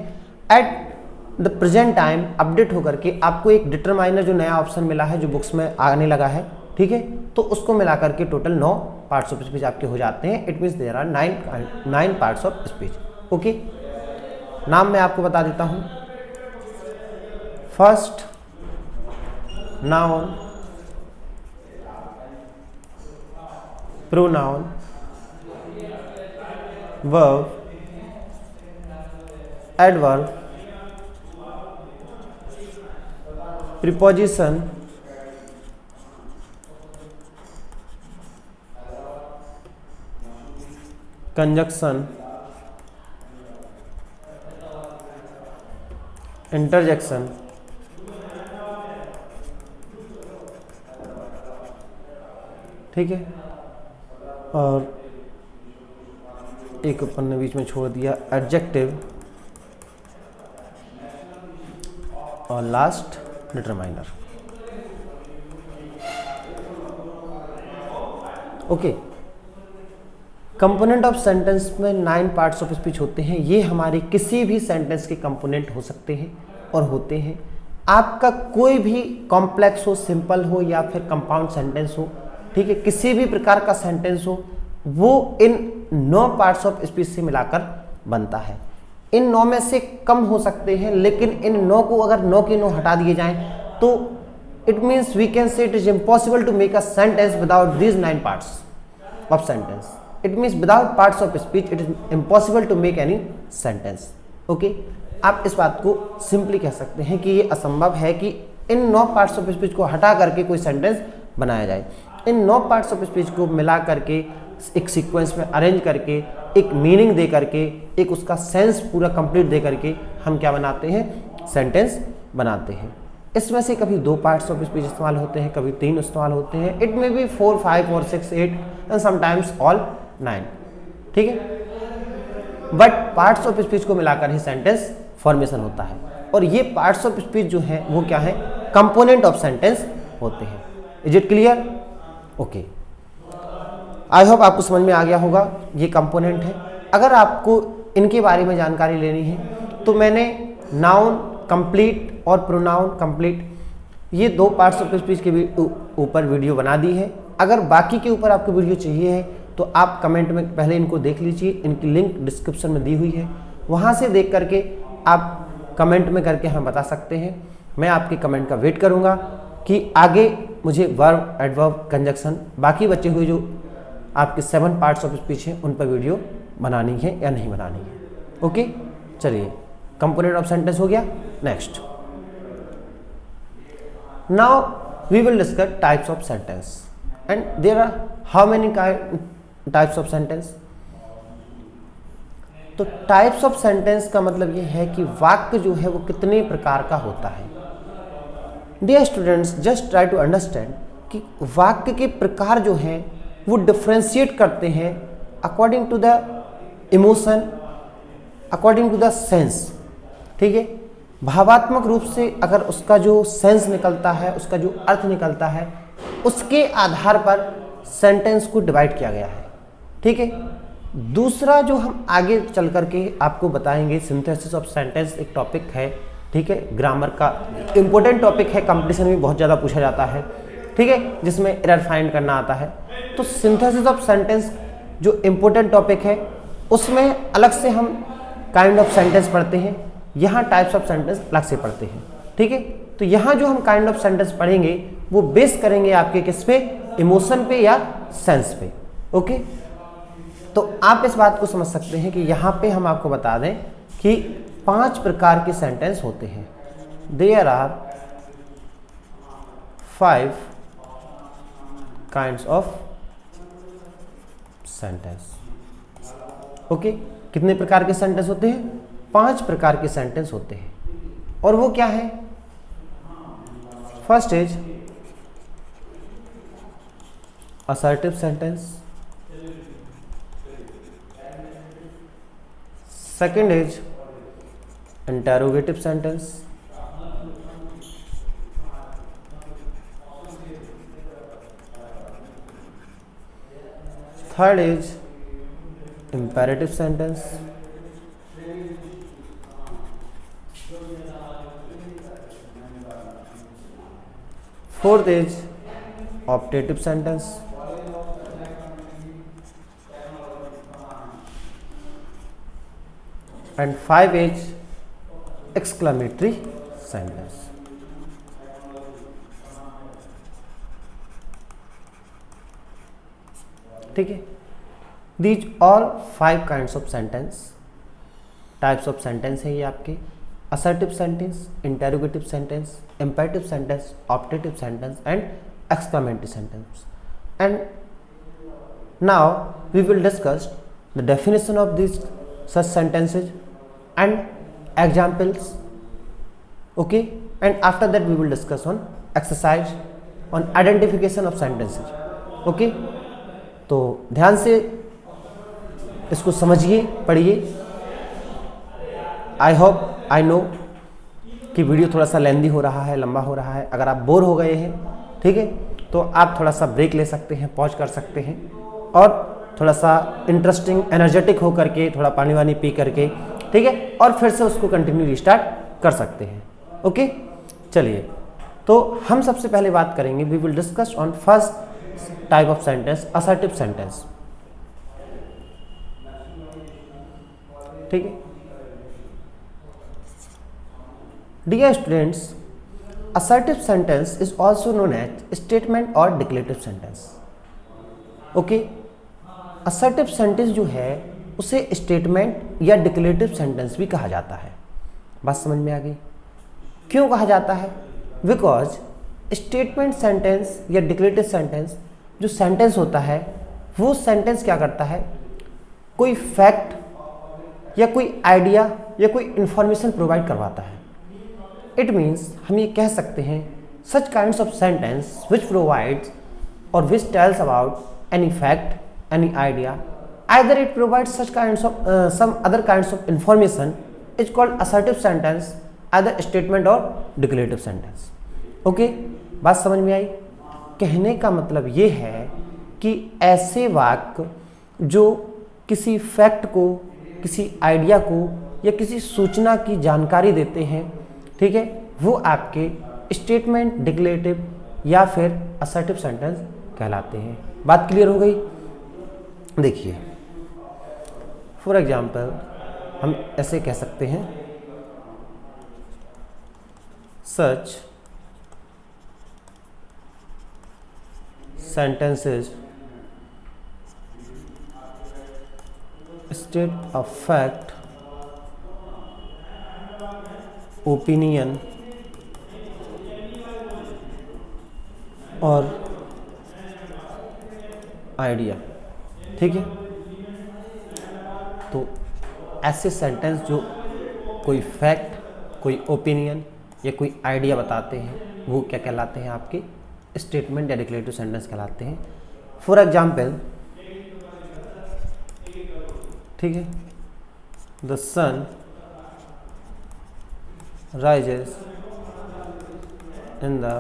At the present time update होकर के आपको एक डिटरमाइनर जो नया ऑप्शन मिला है, जो बुक्स में आने लगा है, ठीक है, तो उसको मिला करके टोटल 9 पार्ट्स ऑफ स्पीच आपके हो जाते हैं। It means there are 9 parts of speech. Okay, नाम मैं आपको बता देता हूं। First, noun, pronoun, verb, adverb, preposition, conjunction, interjection, ठीक है, और एक अपन ने बीच में छोड़ दिया एडजेक्टिव, और last determiner. Okay, component of sentence में 9 पार्ट्स ऑफ स्पीच होते हैं। ये हमारे किसी भी सेंटेंस के कंपोनेंट हो सकते हैं और होते हैं। आपका कोई भी कॉम्प्लेक्स हो, सिंपल हो या फिर कंपाउंड सेंटेंस हो, ठीक है, किसी भी प्रकार का सेंटेंस हो, वो इन 9 पार्ट्स ऑफ स्पीच से मिलाकर बनता है। इन 9 में से कम हो सकते हैं, लेकिन इन 9 को अगर 9 की 9 हटा दिए जाएं तो it means we can say it is impossible to make a sentence without these 9 parts of sentence. It means without parts of speech it is impossible to make any sentence. Okay, आप इस बात को simply कह सकते हैं कि ये असंभव है कि इन 9 पार्ट्स ऑफ स्पीच को हटा करके कोई सेंटेंस बनाया जाए। इन 9 पार्ट्स ऑफ स्पीच को मिला करके एक सीक्वेंस में अरेंज करके, एक मीनिंग दे करके, एक उसका सेंस पूरा कंप्लीट दे करके हम क्या बनाते हैं? सेंटेंस बनाते हैं। इसमें से कभी 2 पार्ट्स ऑफ स्पीच इस्तेमाल होते हैं, कभी 3 इस्तेमाल होते हैं। इट मे बी 4, 5 और 6, 8 एंड समटाइम्स ऑल 9। ठीक है, बट पार्ट्स ऑफ स्पीच को मिलाकर ही सेंटेंस फॉर्मेशन होता है। और ये पार्ट्स ऑफ स्पीच जो है वो क्या है? कंपोनेंट ऑफ सेंटेंस होते हैं। Is it clear? Okay, I hope आपको समझ में आ गया होगा। ये कंपोनेंट है। अगर आपको इनके बारे में जानकारी लेनी है तो मैंने नाउन कंप्लीट और प्रोनाउन कंप्लीट ये 2 पार्ट्स ऑफ स्पीच के ऊपर वीडियो बना दी है। अगर बाकी के ऊपर आपको वीडियो चाहिए है तो आप कमेंट में पहले इनको देख लीजिए। इनकी लिंक डिस्क्रिप्शन में दी हुई है, वहाँ से देख करके आप कमेंट में करके हमें बता सकते हैं। मैं आपके कमेंट का वेट करूँगा कि आगे मुझे वर्ब, एडवर्ब, कंजक्शन, बाकी बचे हुए जो आपके 7 पार्ट्स ऑफ स्पीच हैं उन पर वीडियो बनानी है या नहीं बनानी है। ओके, चलिए, कंपोनेंट ऑफ सेंटेंस हो गया। Next, now we will discuss types of sentence and there are how many types of sentence. तो टाइप्स ऑफ सेंटेंस का मतलब ये है कि वाक्य जो है वो कितने प्रकार का होता है। Dear students, just try to understand कि वाक्य के प्रकार जो हैं वो डिफ्रेंशिएट करते हैं according to the emotion, according to the sense. ठीक है, भावात्मक रूप से अगर उसका जो सेंस निकलता है, उसका जो अर्थ निकलता है, उसके आधार पर सेंटेंस को डिवाइड किया गया है। ठीक है, दूसरा जो हम आगे चल करके आपको बताएंगे, सिंथेसिस ऑफ सेंटेंस एक टॉपिक है। ठीक है, ग्रामर का इंपॉर्टेंट टॉपिक है, कंपटीशन में बहुत ज़्यादा पूछा जाता है। ठीक है, जिसमें एरर फाइंड करना आता है। तो सिंथेसिस ऑफ सेंटेंस जो इंपॉर्टेंट टॉपिक है उसमें अलग से हम काइंड ऑफ सेंटेंस पढ़ते हैं, यहाँ टाइप्स ऑफ सेंटेंस अलग से पढ़ते हैं। ठीक है, तो यहाँ जो हम काइंड ऑफ सेंटेंस पढ़ेंगे वो बेस करेंगे आपके किस पे? इमोशन पे या सेंस पे। ओके, तो आप इस बात को समझ सकते हैं कि यहाँ पे हम आपको बता दें कि 5 प्रकार के सेंटेंस होते हैं। There are 5 kinds of sentence. Okay, कितने प्रकार के सेंटेंस होते हैं? 5 प्रकार के सेंटेंस होते हैं। और वो क्या है? First is assertive sentence, second is interrogative sentence, third is imperative sentence, fourth is optative sentence, and 5 is exclamatory sentence. ठीक है, these all 5 kinds of sentence, types of sentence है ये आपके assertive sentence, interrogative sentence, imperative sentence, optative sentence and exclamatory sentence. And now we will discuss the definition of these such sentences and examples, okay, and after that we will discuss on exercise on identification of sentences, okay. तो ध्यान से इसको समझिए, पढ़िए. I hope, I know कि video थोड़ा सा लेंदी हो रहा है, लंबा हो रहा है. अगर आप बोर हो गए हैं, ठीक है, तो आप थोड़ा सा ब्रेक ले सकते हैं, पॉज कर सकते हैं और थोड़ा सा इंटरेस्टिंग, एनर्जेटिक हो करके थोड़ा पानी वानी पी करके, ठीक है, और फिर से उसको कंटिन्यू रिस्टार्ट कर सकते हैं. ओके, चलिए. तो हम सबसे पहले बात करेंगे, we will discuss on first type of sentence, assertive sentence. ठीक है. Dear students, assertive sentence is also known as statement और declarative sentence. Okay, assertive sentence जो है उसे statement या declarative sentence भी कहा जाता है. बात समझ में आ गई? क्यों कहा जाता है? Because statement sentence या declarative sentence जो sentence होता है, वो sentence क्या करता है? कोई fact या कोई idea या कोई information provide करवाता है. इट मीन्स हम ये कह सकते हैं such kinds of sentence which provides और which tells about any fact, any idea, either it provides such kinds of some other kinds of information is called assertive sentence, either statement और declarative sentence. Okay, बात समझ में आई? कहने का मतलब ये है कि ऐसे वाक्य जो किसी फैक्ट को, किसी आइडिया को या किसी सूचना की जानकारी देते हैं, ठीक है, वो आपके स्टेटमेंट, डिक्लेरेटिव या फिर असर्टिव सेंटेंस कहलाते हैं. बात क्लियर हो गई? देखिए, फॉर एग्जाम्पल हम ऐसे कह सकते हैं, सच sentences state a fact, opinion और आइडिया. ठीक है, तो ऐसे सेंटेंस जो कोई फैक्ट, कोई ओपिनियन या कोई आइडिया बताते हैं, वो क्या कहलाते हैं? आपके स्टेटमेंट या डिक्लेरेटिव सेंटेंस कहलाते हैं. फॉर एग्जाम्पल, ठीक है, the sun rises in the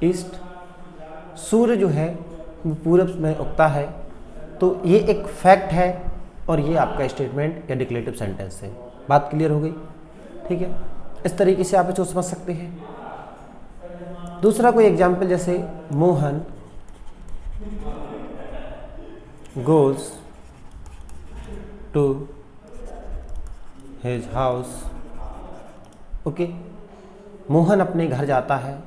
east. सूर्य जो है वो पूरब में उगता है. तो ये एक फैक्ट है और ये आपका स्टेटमेंट या डिक्लेरेटिव सेंटेंस है. बात क्लियर हो गई? ठीक है, इस तरीके से आप इसको समझ सकते हैं. दूसरा कोई एग्जाम्पल, जैसे Mohan goes to his house. Okay, Mohan अपने घर जाता है,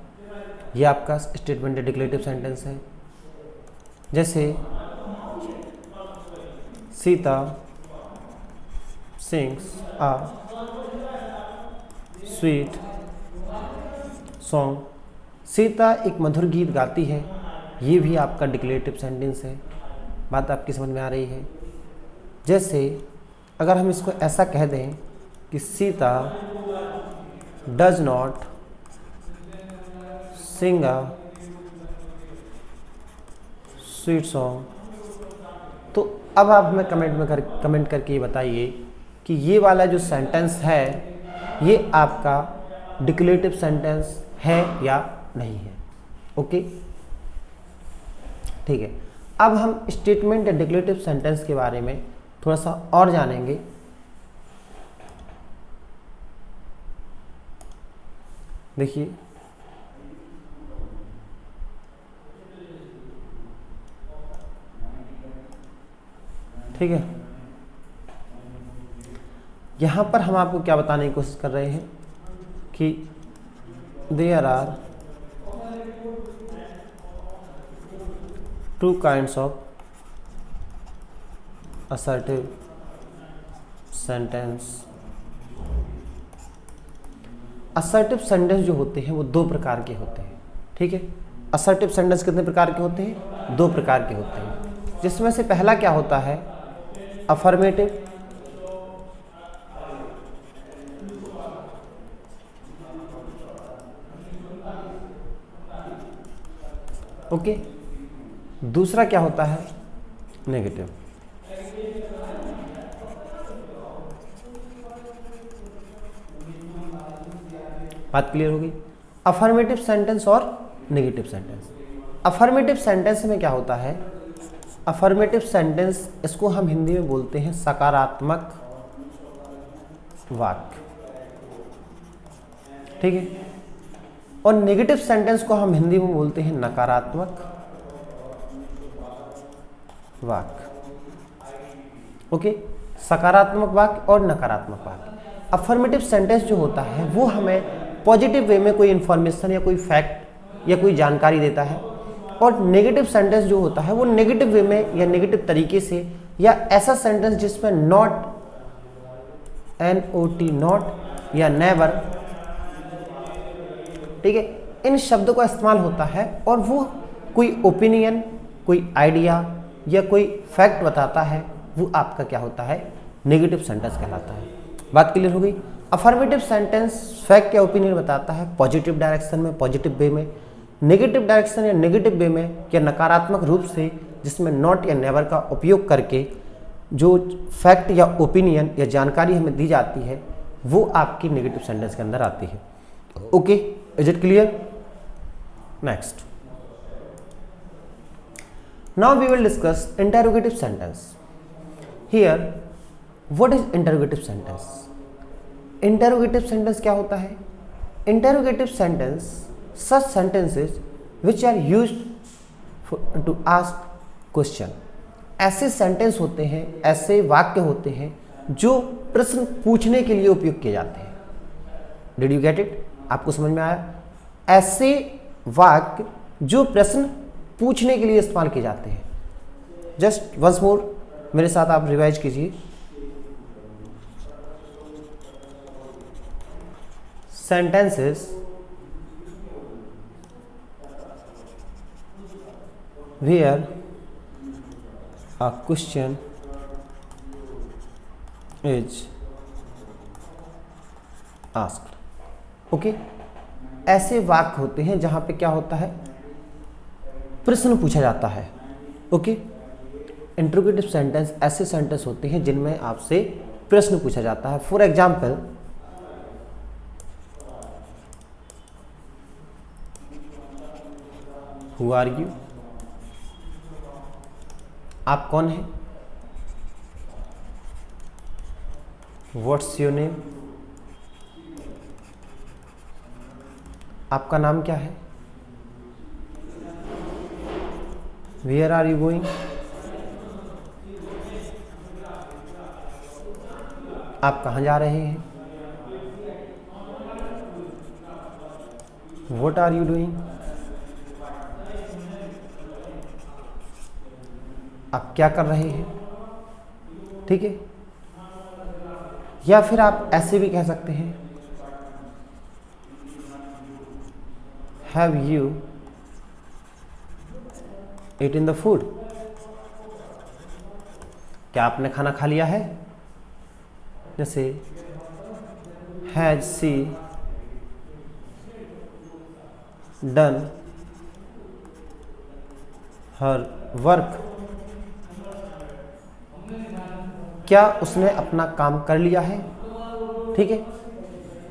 ये आपका स्टेटमेंट या डिक्लेरेटिव सेंटेंस है. जैसे Sita sings a sweet song. Sita एक मधुर गीत गाती है, ये भी आपका डिक्लेरेटिव सेंटेंस है. बात आपकी समझ में आ रही है? जैसे अगर हम इसको ऐसा कह दें कि Sita does not sing a sweet song. तो अब आप हमें कमेंट करके ये बताइए कि ये वाला जो सेंटेंस है ये आपका डिक्लेरेटिव सेंटेंस है या नहीं है। ओके, ठीक है। अब हम स्टेटमेंट या डिक्लेरेटिव सेंटेंस के बारे में थोड़ा सा और जानेंगे। देखिए, ठीक है, यहां पर हम आपको क्या बताने की कोशिश कर रहे हैं कि there are two kinds of assertive sentence. Assertive sentence जो होते हैं वो दो प्रकार के होते हैं। ठीक है, असर्टिव सेंटेंस कितने प्रकार के होते हैं? दो प्रकार के होते हैं, जिसमें से पहला क्या होता है? Affirmative, okay. दूसरा क्या होता है? नेगेटिव। बात क्लियर हो गई? अफर्मेटिव सेंटेंस और नेगेटिव सेंटेंस। अफर्मेटिव सेंटेंस में क्या होता है? अफर्मेटिव सेंटेंस, इसको हम हिंदी में बोलते हैं सकारात्मक वाक्य। ठीक है, और नेगेटिव सेंटेंस को हम हिंदी में बोलते हैं नकारात्मक वाक्य। ओके, सकारात्मक वाक्य और नकारात्मक वाक्य। अफर्मेटिव सेंटेंस जो होता है वो हमें पॉजिटिव वे में कोई इंफॉर्मेशन या कोई फैक्ट या कोई जानकारी देता है, और नेगेटिव सेंटेंस जो होता है वो नेगेटिव वे में या नेगेटिव तरीके से, या ऐसा सेंटेंस जिसमें नॉट, NOT, नॉट या नेवर, ठीक है, इन शब्दों का इस्तेमाल होता है, और वो कोई ओपिनियन, कोई आइडिया या कोई फैक्ट बताता है, वो आपका क्या होता है? नेगेटिव सेंटेंस कहलाता है। बात क्लियर हो गई? अफर्मेटिव सेंटेंस फैक्ट या ओपिनियन बताता है पॉजिटिव डायरेक्शन में, पॉजिटिव वे में। नेगेटिव डायरेक्शन या नेगेटिव वे में या नकारात्मक रूप से, जिसमें नॉट या नेवर का उपयोग करके जो फैक्ट या ओपिनियन या जानकारी हमें दी जाती है, वो आपकी नेगेटिव सेंटेंस के अंदर आती है। Okay, is it clear? Next, now we will discuss interrogative sentence. Here what is interrogative sentence? Interrogative sentence क्या होता है? Interrogative sentence such sentences which are used to ask question. ऐसे सेंटेंस होते हैं, ऐसे वाक्य होते हैं जो प्रश्न पूछने के लिए उपयोग किए जाते हैं। Did you get it? आपको समझ में आया? ऐसे वाक्य जो प्रश्न पूछने के लिए इस्तेमाल किए जाते हैं। जस्ट वंस मोर मेरे साथ आप रिवाइज कीजिए। sentences where a question is asked। Okay, ऐसे वाक्य होते हैं जहां पे क्या होता है? प्रश्न पूछा जाता है। ओके, इंटरोगेटिव सेंटेंस ऐसे सेंटेंस होते हैं जिनमें आपसे प्रश्न पूछा जाता है। For example, Who are you? आप कौन हैं? What's your name? आपका नाम क्या है? Where are you going? आप कहाँ जा रहे हैं? What are you doing? आप क्या कर रहे हैं? ठीक है, या फिर आप ऐसे भी कह सकते हैं, have you eaten the food? क्या आपने खाना खा लिया है? जैसे has she done her work, क्या उसने अपना काम कर लिया है। ठीक है,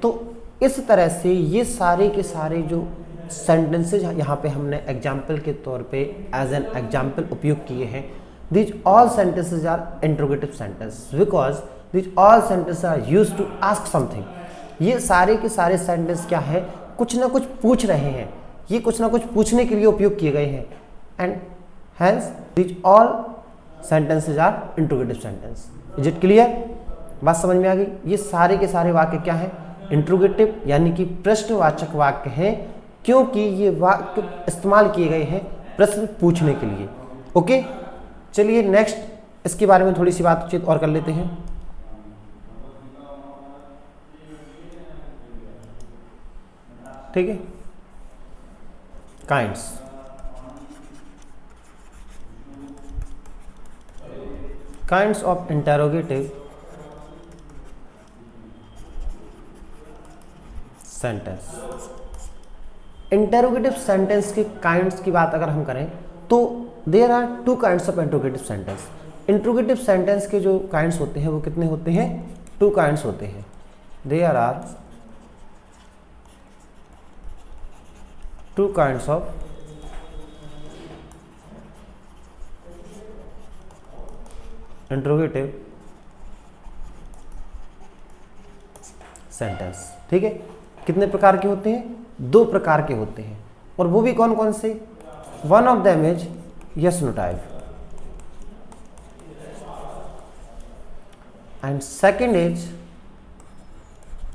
तो इस तरह से ये सारे के सारे जो सेंटेंसेज यहाँ पे हमने एग्जाम्पल के तौर पे एज एन एग्जाम्पल उपयोग किए हैं, these all sentences are interrogative sentence because these all sentences are used to ask something. ये सारे के सारे सेंटेंस क्या है, कुछ ना कुछ पूछ रहे हैं, ये कुछ ना कुछ पूछने के लिए उपयोग किए गए हैं। And hence these all sentences are interrogative sentence. Is it clear? बात समझ में आ गई? ये सारे के सारे वाक्य क्या हैं, इंट्रोगेटिव यानी कि प्रश्नवाचक वाक्य हैं, क्योंकि ये वाक्य इस्तेमाल किए गए हैं प्रश्न पूछने के लिए। ओके, चलिए नेक्स्ट इसके बारे में थोड़ी सी बातचीत और कर लेते हैं। ठीक है, kinds. Kinds of interrogative sentence. Interrogative sentence के काइंड्स की बात अगर हम करें तो there are two kinds of interrogative sentence. Interrogative sentence के जो काइंड्स होते हैं वो कितने होते हैं, टू काइंड्स होते हैं। There are two kinds of interrogative sentence. ठीक है, कितने प्रकार के होते हैं, दो प्रकार के होते हैं, और वो भी कौन कौन से। One of them is yes no type and second is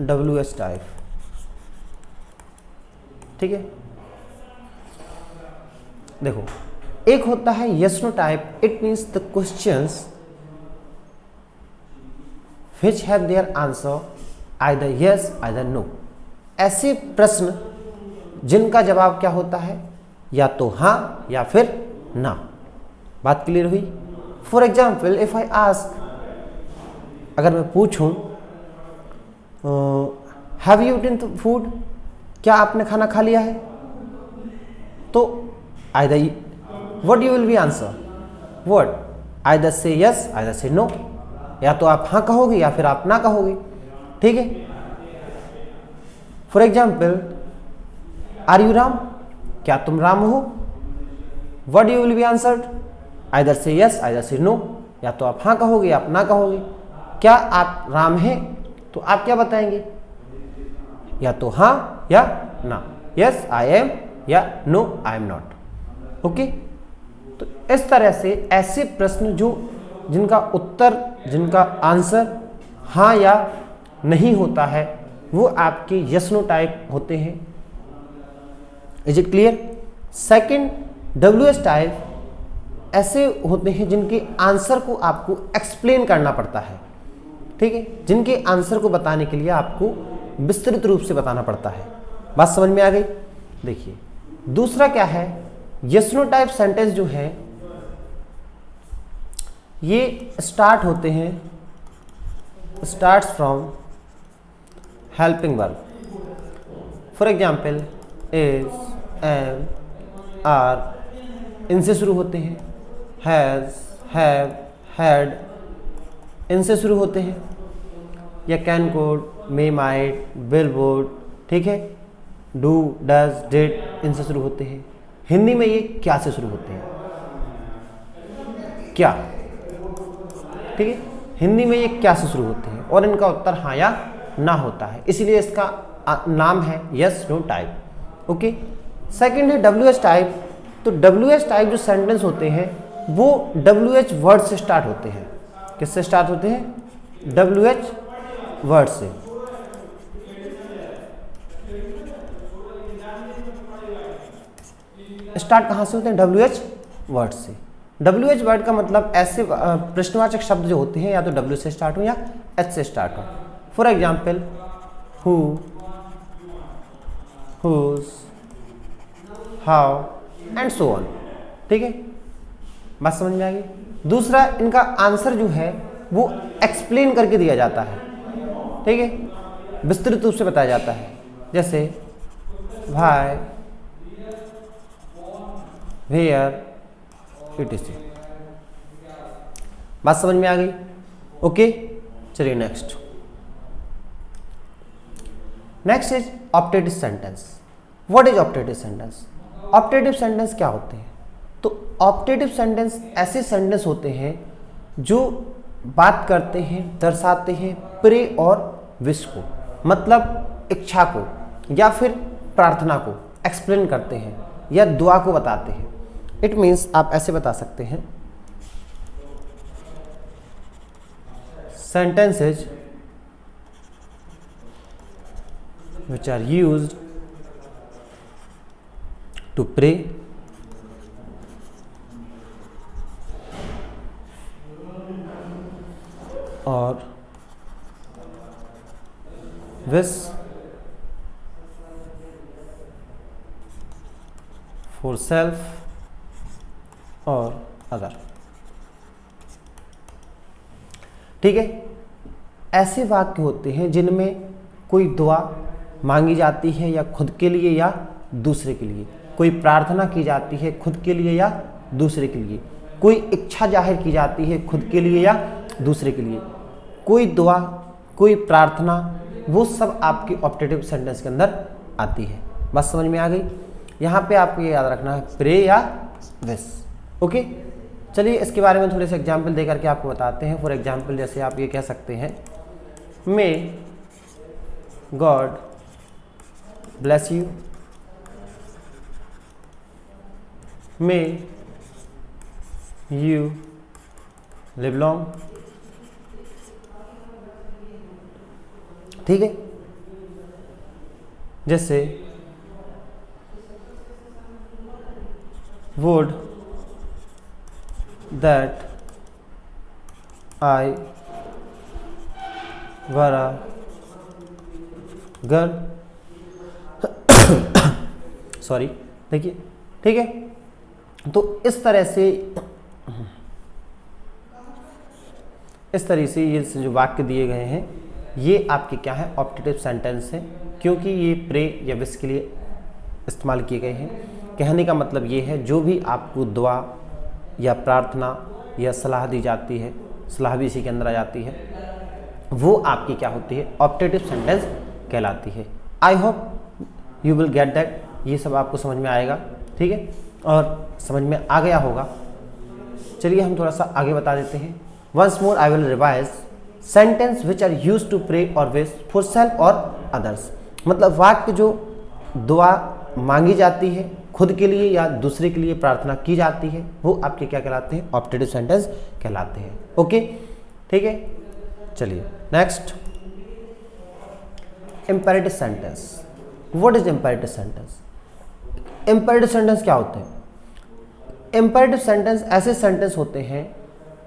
WS type. ठीक है, देखो एक होता है yes no type, it means the questions which have their answer either yes either no। ऐसे प्रश्न जिनका जवाब क्या होता है, या तो हाँ या फिर ना। बात क्लियर हुई? For example if I ask, अगर मैं पूछूं हैव यू ईटन फूड, क्या आपने खाना खा लिया है, तो either what you will be answer, what either say yes either say no, या तो आप हाँ कहोगे या फिर आप ना कहोगे। ठीक है, for example are you Ram, क्या तुम राम हो, what you will be answered either say yes either say no, या तो आप हाँ कहोगे या आप ना कहोगे। क्या आप राम हैं, तो आप क्या बताएंगे, या तो हाँ या ना, यस आई एम या no I am not. Okay, तो इस तरह से ऐसे प्रश्न जो जिनका उत्तर, जिनका आंसर हाँ या नहीं होता है, वो आपके यस नो टाइप होते हैं। Is it clear? Second WS type ऐसे होते हैं जिनके आंसर को आपको एक्सप्लेन करना पड़ता है। ठीक है, जिनके आंसर को बताने के लिए आपको विस्तृत रूप से बताना पड़ता है। बात समझ में आ गई? देखिए दूसरा क्या है, यस नो टाइप सेंटेंस जो है ये स्टार्ट होते हैं, starts from helping verb. For example is, am, are इनसे शुरू होते हैं, हैज़, हैव, हैड इनसे शुरू होते हैं, या can code, may, might, will, would. ठीक है, डू, डज, डिड इनसे शुरू होते हैं। हिंदी में ये क्या से शुरू होते हैं, क्या। ठीक है, हिंदी में ये क्या से शुरू होते हैं और इनका उत्तर हाँ या ना होता है, इसीलिए इसका नाम है yes no type. Okay, second है WH टाइप। तो WH टाइप जो सेंटेंस होते हैं वो WH वर्ड से स्टार्ट होते हैं। किससे स्टार्ट होते हैं, WH वर्ड से। स्टार्ट कहाँ से होते हैं, WH वर्ड से। WH वर्ड का मतलब ऐसे प्रश्नवाचक शब्द जो होते हैं या तो W से स्टार्ट हो या H से स्टार्ट हो। For example who, whose, how and so on. ठीक है, बात समझ में आ गई। दूसरा, इनका आंसर जो है वो एक्सप्लेन करके दिया जाता है। ठीक है, विस्तृत रूप से बताया जाता है, जैसे भाई, वेयर, etc। बात समझ में आ गई? ओके, चलिए next is optative sentence. What is optative sentence? Optative sentence क्या होते हैं? तो ऑप्टेटिव सेंटेंस ऐसे सेंटेंस होते हैं जो बात करते हैं, दर्शाते हैं प्रे और विश को, मतलब इच्छा को या फिर प्रार्थना को एक्सप्लेन करते हैं या दुआ को बताते हैं। इट मीन्स आप ऐसे बता सकते हैं, sentences which are used to pray or wish for self or other। ठीक है, ऐसे वाक्य होते हैं जिनमें कोई दुआ मांगी जाती है या खुद के लिए या दूसरे के लिए, कोई प्रार्थना की जाती है खुद के लिए या दूसरे के लिए, कोई इच्छा जाहिर की जाती है खुद के लिए या दूसरे के लिए, कोई दुआ, कोई प्रार्थना, वो सब आपकी ऑप्टेटिव सेंटेंस के अंदर आती है। बस समझ में आ गई? यहाँ पे आपको ये याद रखना है, प्रे या विश। ओके, चलिए इसके बारे में थोड़े से एग्जाम्पल दे करके आपको बताते हैं। फॉर एग्जाम्पल जैसे आप ये कह सकते हैं, may God bless you, may you live long. ठीक है, जैसे would that I were a girl। Sorry, देखिए, ठीक है। तो इस तरह से ये जो वाक्य दिए गए हैं ये आपके क्या है, ऑप्टेटिव सेंटेंस है, क्योंकि ये प्रे या विश के लिए इस्तेमाल किए गए हैं। कहने का मतलब ये है, जो भी आपको दुआ या प्रार्थना या सलाह दी जाती है, सलाह भी इसी के अंदर आ जाती है, वो आपकी क्या होती है, ऑप्टेटिव सेंटेंस कहलाती है। I hope you will get that, ये सब आपको समझ में आएगा। ठीक है, और समझ में आ गया होगा। चलिए हम थोड़ा सा आगे बता देते हैं। Once more I will revise sentence which are use to pray और विश फॉर सेल्फ और अदर्स। मतलब वाक्य जो दुआ मांगी जाती है, खुद के लिए या दूसरे के लिए प्रार्थना की जाती है, वो आपके क्या कहलाते हैं, ऑप्टेटिव सेंटेंस कहलाते हैं। ओके, ठीक है, चलिए next, imperative sentence. What is imperative sentence? Imperative sentence क्या होते हैं? इंपेरेटिव सेंटेंस ऐसे सेंटेंस होते हैं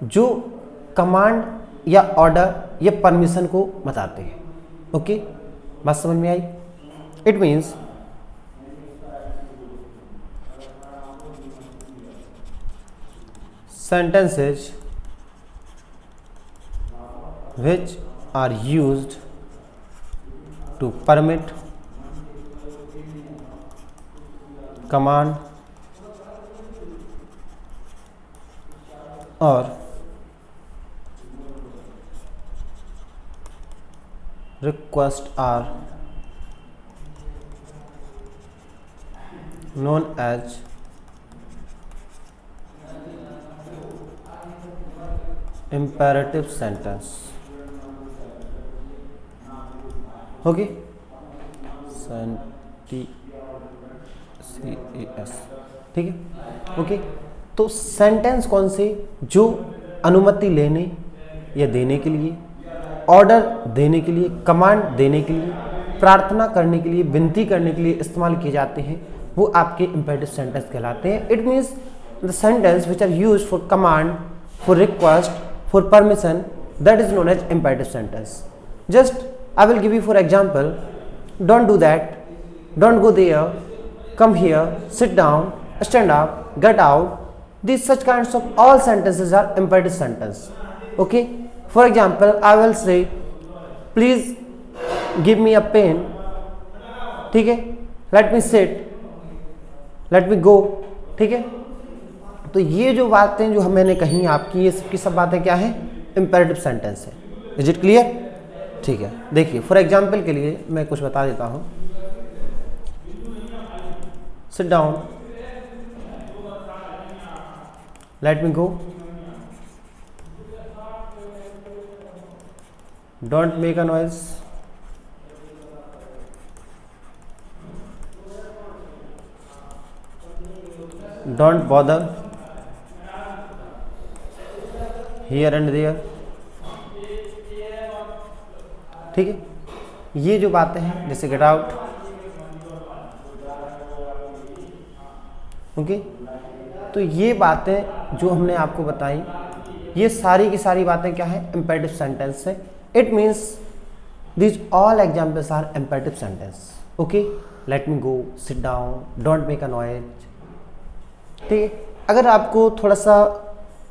जो कमांड या ऑर्डर या परमिशन को बताते हैं। ओके, बात समझ में आई? It means sentences which are used to permit, command or request are known as imperative sentence। Okay, CES, ठीक है। ओके, तो सेंटेंस कौन से, जो अनुमति लेने या देने के लिए, ऑर्डर देने के लिए, कमांड देने के लिए, प्रार्थना करने के लिए, विनती करने के लिए इस्तेमाल किए जाते हैं, वो आपके imperative सेंटेंस कहलाते हैं। It means the sentence which are used for command, for request, for permission, that is known as imperative sentence। Just I will give you for example, don't do that, don't go there, come here, sit down, stand up, get out। These such kinds of all sentences are imperative sentence। Okay, for example I will say, please give me a pen, ठीक है, let me sit, let me go, ठीक है। तो ये जो बातें जो मैंने कही आपकी, ये सबकी सब बातें क्या है, इंपेरेटिव सेंटेंस है। Is it clear? ठीक है, देखिए फॉर एग्जाम्पल के लिए मैं कुछ बता देता हूँ। Sit down, let me go, don't make a noise, don't bother, here and there, ठीक है। ये जो बातें हैं जैसे गेट आउट, ओके। तो ये बातें जो हमने आपको बताई, ये सारी की सारी बातें क्या है, इंपेरेटिव सेंटेंस है। It means these all examples are imperative sentence, okay. Let me go, sit down, don't make a noise, ठीक है। अगर आपको थोड़ा सा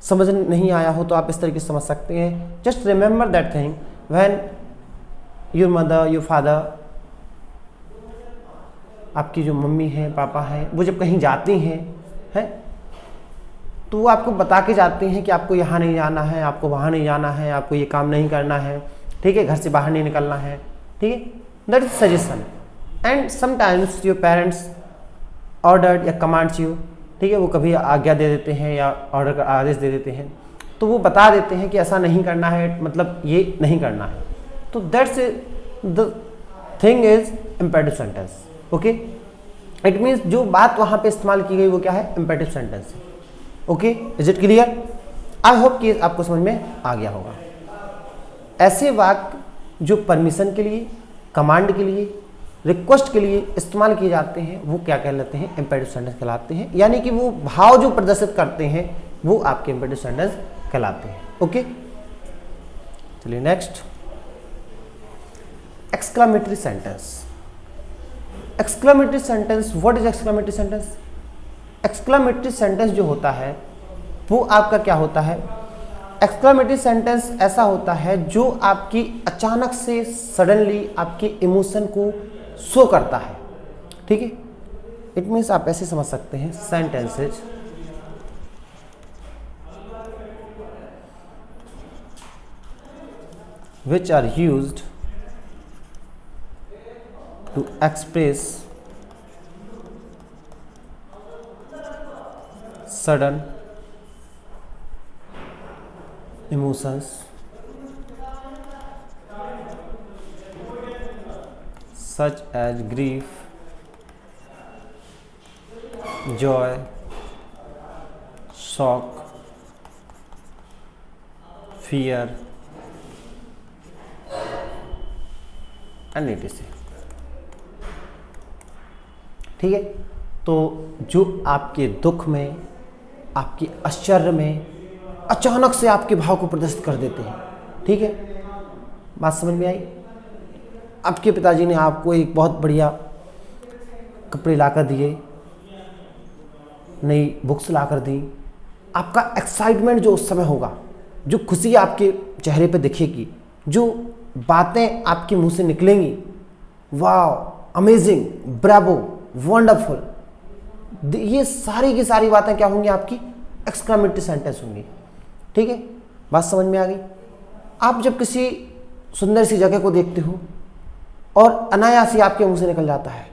समझ नहीं आया हो तो आप इस तरीके से समझ सकते हैं। Just remember that thing, when your mother, your father, आपकी जो मम्मी है, पापा है, वो जब कहीं जाती हैं तो वो आपको बता के जाते हैं कि आपको यहाँ नहीं जाना है, आपको वहाँ नहीं जाना है, आपको ये काम नहीं करना है, ठीक है, घर से बाहर नहीं निकलना है, ठीक है। That is suggestion. And sometimes your parents ordered या कमांड्स यू, ठीक है, वो कभी आज्ञा दे देते हैं या ऑर्डर का आदेश दे देते हैं, तो वो बता देते हैं कि ऐसा नहीं करना है, मतलब ये नहीं करना है। तो that's the thing is imperative sentence, okay. It means जो बात वहाँ पे इस्तेमाल की गई वो क्या है, इंपेरेटिव सेंटेंस है, okay. Is it clear? I hope कि आपको समझ में आ गया होगा। ऐसे वाक्य जो परमिशन के लिए, कमांड के लिए, रिक्वेस्ट के लिए इस्तेमाल किए जाते हैं वो क्या कहलाते हैं, इंपेरेटिव सेंटेंस कहलाते हैं। यानी कि वो भाव जो प्रदर्शित करते हैं वो आपके इंपेरेटिव सेंटेंस कहलाते हैं, ओके। चलिए next, exclamatory sentence. Exclamatory sentence, what is exclamatory sentence? Exclamatory sentence जो होता है वो आपका क्या होता है, एक्सक्लेमेटरी सेंटेंस ऐसा होता है जो आपकी अचानक से सडनली आपके इमोशन को शो करता है, ठीक है। इट मीन्स आप ऐसे समझ सकते हैं, sentences which are used to express sudden emotions such as grief, joy, shock, fear and etc. ठीक है। तो जो आपके दुख में, आपके आश्चर्य में अचानक से आपके भाव को प्रदर्शित कर देते हैं, ठीक है। बात समझ में आई? आपके पिताजी ने आपको एक बहुत बढ़िया कपड़े लाकर दिए, नई बुक्स लाकर दी, आपका एक्साइटमेंट जो उस समय होगा, जो खुशी आपके चेहरे पे दिखेगी, जो बातें आपके मुंह से निकलेंगी, वाह, अमेजिंग, ब्रावो, वंडरफुल, ये सारी की सारी बातें क्या होंगी, आपकी एक्सक्लेमेटरी सेंटेंस होंगी, ठीक है। बात समझ में आ गई? आप जब किसी सुंदर सी जगह को देखते हो और अनायास ही आपके मुंह से निकल जाता है,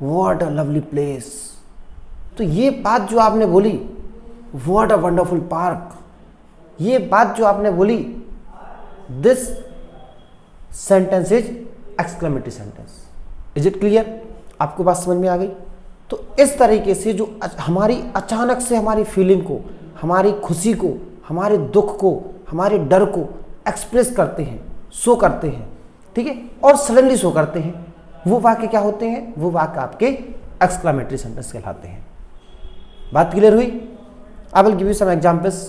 व्हाट अ लवली प्लेस, तो ये बात जो आपने बोली, व्हाट अ वंडरफुल पार्क, ये बात जो आपने बोली, this sentence is exclamatory sentence. Is it clear? आपको बात समझ में आ गई? तो इस तरीके से जो हमारी अचानक से हमारी फीलिंग को, हमारी खुशी को, हमारे दुख को, हमारे डर को एक्सप्रेस करते हैं, शो करते हैं, ठीक है, और सडनली शो करते हैं, वो वाक्य क्या होते हैं, वो वाक्य आपके एक्सक्लेमेटरी सेंटेंस कहलाते हैं। बात क्लियर हुई? I will give you some examples.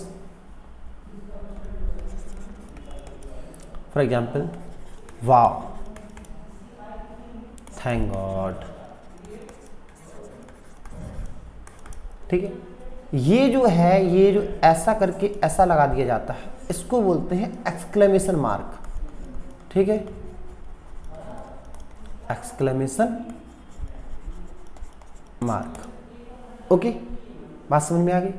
For example, wow, thank God, ठीक है। ये जो है, ये जो ऐसा करके ऐसा लगा दिया जाता है, इसको बोलते हैं एक्सक्लेमेशन मार्क, ठीक है। Exclamation mark. ओके, बात समझ में आ गई?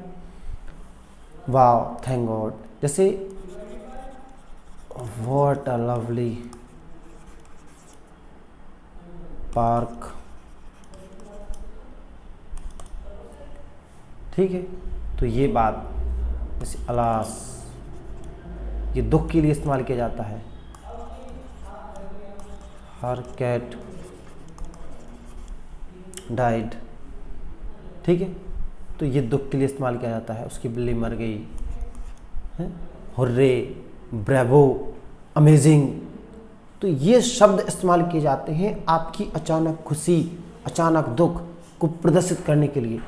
Wow, thank God. जैसे व्हाट अ लवली पार्क, ठीक है। तो ये बात जैसे अलास, ये दुख के लिए इस्तेमाल किया जाता है। हर कैट डाइड, ठीक है, तो ये दुख के लिए इस्तेमाल किया जाता है, उसकी बिल्ली मर गई है। हुर्रे, ब्रेवो, अमेजिंग, तो ये शब्द इस्तेमाल किए जाते हैं आपकी अचानक खुशी, अचानक दुख को प्रदर्शित करने के लिए।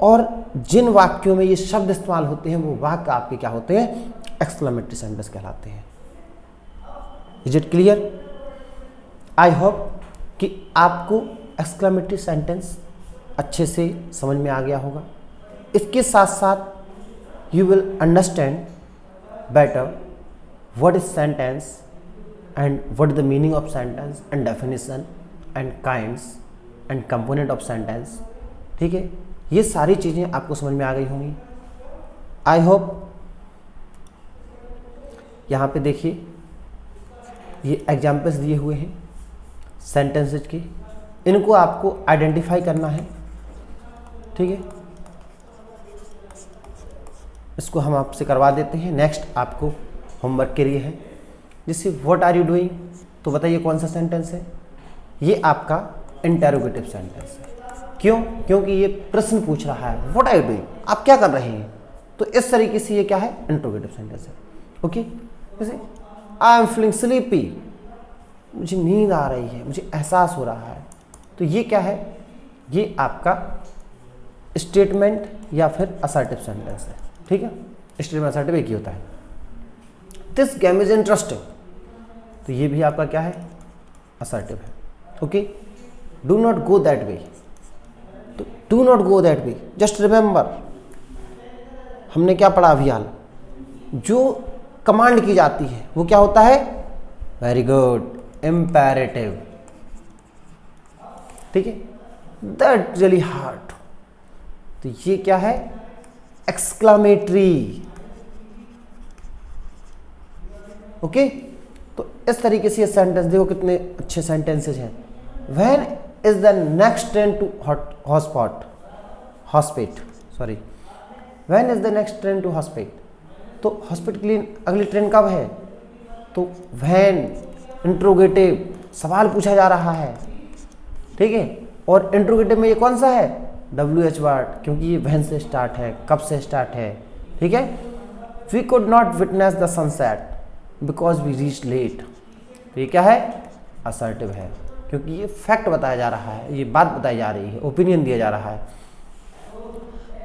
और जिन वाक्यों में ये शब्द इस्तेमाल होते हैं वो वाक्य आपके क्या होते हैं? एक्सक्लेमेटरी सेंटेंस कहलाते हैं। Is it clear? I hope कि आपको एक्सक्लेमेटरी सेंटेंस अच्छे से समझ में आ गया होगा। इसके साथ साथ you will understand better what is sentence and what is the meaning of sentence and definition and kinds and component of sentence, ठीक है। ये सारी चीज़ें आपको समझ में आ गई होंगी। I hope. यहाँ पे देखिए ये एग्जाम्पल्स दिए हुए हैं सेंटेंसेज के, इनको आपको आइडेंटिफाई करना है, ठीक है। इसको हम आपसे करवा देते हैं। नेक्स्ट आपको होमवर्क के लिए है, जैसे व्हाट आर यू डूइंग, तो बताइए कौन सा सेंटेंस है? ये आपका इंटेरोगेटिव सेंटेंस है। क्यों? क्योंकि ये प्रश्न पूछ रहा है व्हाट आर यू डूइंग, आप क्या कर रहे हैं। तो इस तरीके से ये क्या है? इंट्रोगेटिव सेंटेंस है। ओके, जैसे आई एम फीलिंग स्लीपी, मुझे नींद आ रही है, मुझे एहसास हो रहा है, तो ये क्या है? ये आपका स्टेटमेंट या फिर असर्टिव सेंटेंस है, ठीक है। स्टेटमेंट असर्टिव एक ही होता है। दिस गेम इज इंटरेस्टिंग, तो ये भी आपका क्या है? असर्टिव है। Okay, do not go that way, तो do not go that way, just remember, हमने क्या पढ़ा अभी हाल, जो कमांड की जाती है वो क्या होता है? वेरी गुड, इम्पेरेटिव, ठीक है। दैट रियली हार्ड, तो ये क्या है? एक्सक्लामेटरी। ओके, तो इस तरीके से ये सेंटेंस देखो कितने अच्छे सेंटेंसेज हैं। When is the next train to hospital, sorry, when is the next train to hospital, तो हॉस्पिटल के लिए अगली ट्रेन कब है? तो व्हेन, इंट्रोगेटिव, सवाल पूछा जा रहा है, ठीक है। और इंट्रोगेटिव में ये कौन सा है? WH वर्ड, क्योंकि ये व्हेन से स्टार्ट है, कब से स्टार्ट है, ठीक है। We could not witness the sunset because we reach late, तो ये क्या है? असर्टिव है, क्योंकि ये फैक्ट बताया जा रहा है, ये बात बताई जा रही है, ओपिनियन दिया जा रहा है।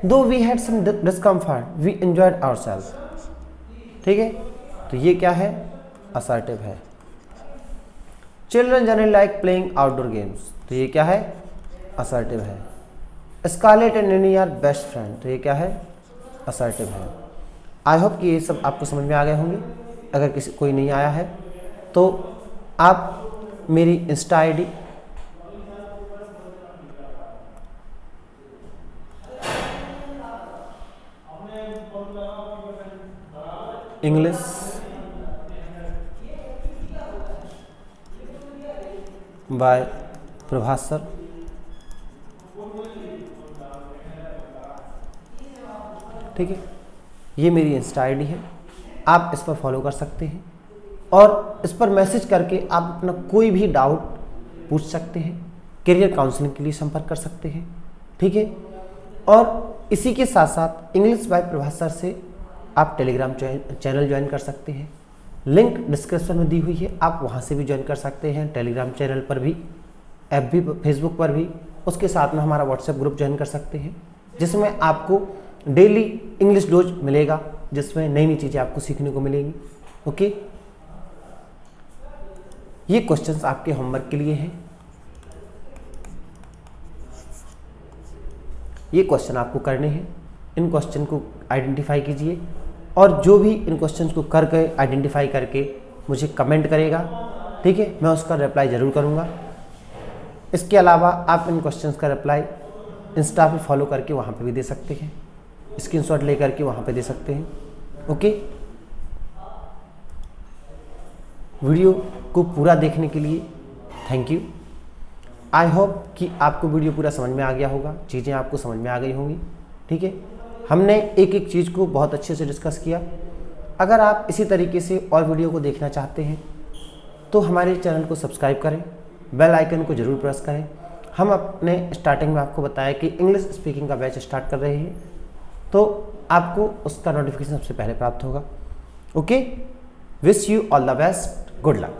Though we had some discomfort we enjoyed ourselves, ठीक है, तो ये क्या है? असर्टिव है। Children generally like playing outdoor games, तो ये क्या है? असर्टिव है। Scarlett and Nanny are best friend, तो ये क्या है? असर्टिव है। आई होप कि ये सब आपको समझ में आ गए होंगे। अगर किसी कोई नहीं आया है तो आप मेरी Insta ID English by Prabhas sir, ठीक है, ये मेरी इंस्टा आईडी है, आप इस पर फॉलो कर सकते हैं और इस पर मैसेज करके आप अपना कोई भी डाउट पूछ सकते हैं, करियर काउंसलिंग के लिए संपर्क कर सकते हैं, ठीक है। और इसी के साथ साथ इंग्लिश बाय प्रभास सर से आप टेलीग्राम चैनल ज्वाइन कर सकते हैं, लिंक डिस्क्रिप्शन में दी हुई है, आप वहाँ से भी ज्वाइन कर सकते हैं, टेलीग्राम चैनल पर भी, FB फेसबुक पर भी। उसके साथ में हमारा व्हाट्सएप ग्रुप ज्वाइन कर सकते हैं, जिसमें आपको डेली इंग्लिश डोज मिलेगा, जिसमें नई नई चीज़ें आपको सीखने को मिलेंगी। ओके, ये क्वेश्चंस आपके होमवर्क के लिए हैं। ये क्वेश्चन आपको करने हैं, इन क्वेश्चन को आइडेंटिफाई कीजिए और जो भी इन क्वेश्चंस को करके आइडेंटिफाई करके मुझे कमेंट करेगा, ठीक है, मैं उसका रिप्लाई ज़रूर करूँगा। इसके अलावा आप इन क्वेश्चंस का रिप्लाई इंस्टा पे फॉलो करके वहाँ पे भी दे सकते हैं, स्क्रीनशॉट लेकर के वहाँ पे दे सकते हैं। ओके, वीडियो को पूरा देखने के लिए थैंक यू। आई होप कि आपको वीडियो पूरा समझ में आ गया होगा, चीज़ें आपको समझ में आ गई होंगी। ठीक है, हमने एक एक चीज़ को बहुत अच्छे से डिस्कस किया। अगर आप इसी तरीके से और वीडियो को देखना चाहते हैं तो हमारे चैनल को सब्सक्राइब करें, बेल आइकन को ज़रूर प्रेस करें। हम अपने स्टार्टिंग में आपको बताया कि इंग्लिश स्पीकिंग का बैच स्टार्ट कर रहे हैं, तो आपको उसका नोटिफिकेशन सबसे पहले प्राप्त होगा। Okay, wish you all the best, good luck.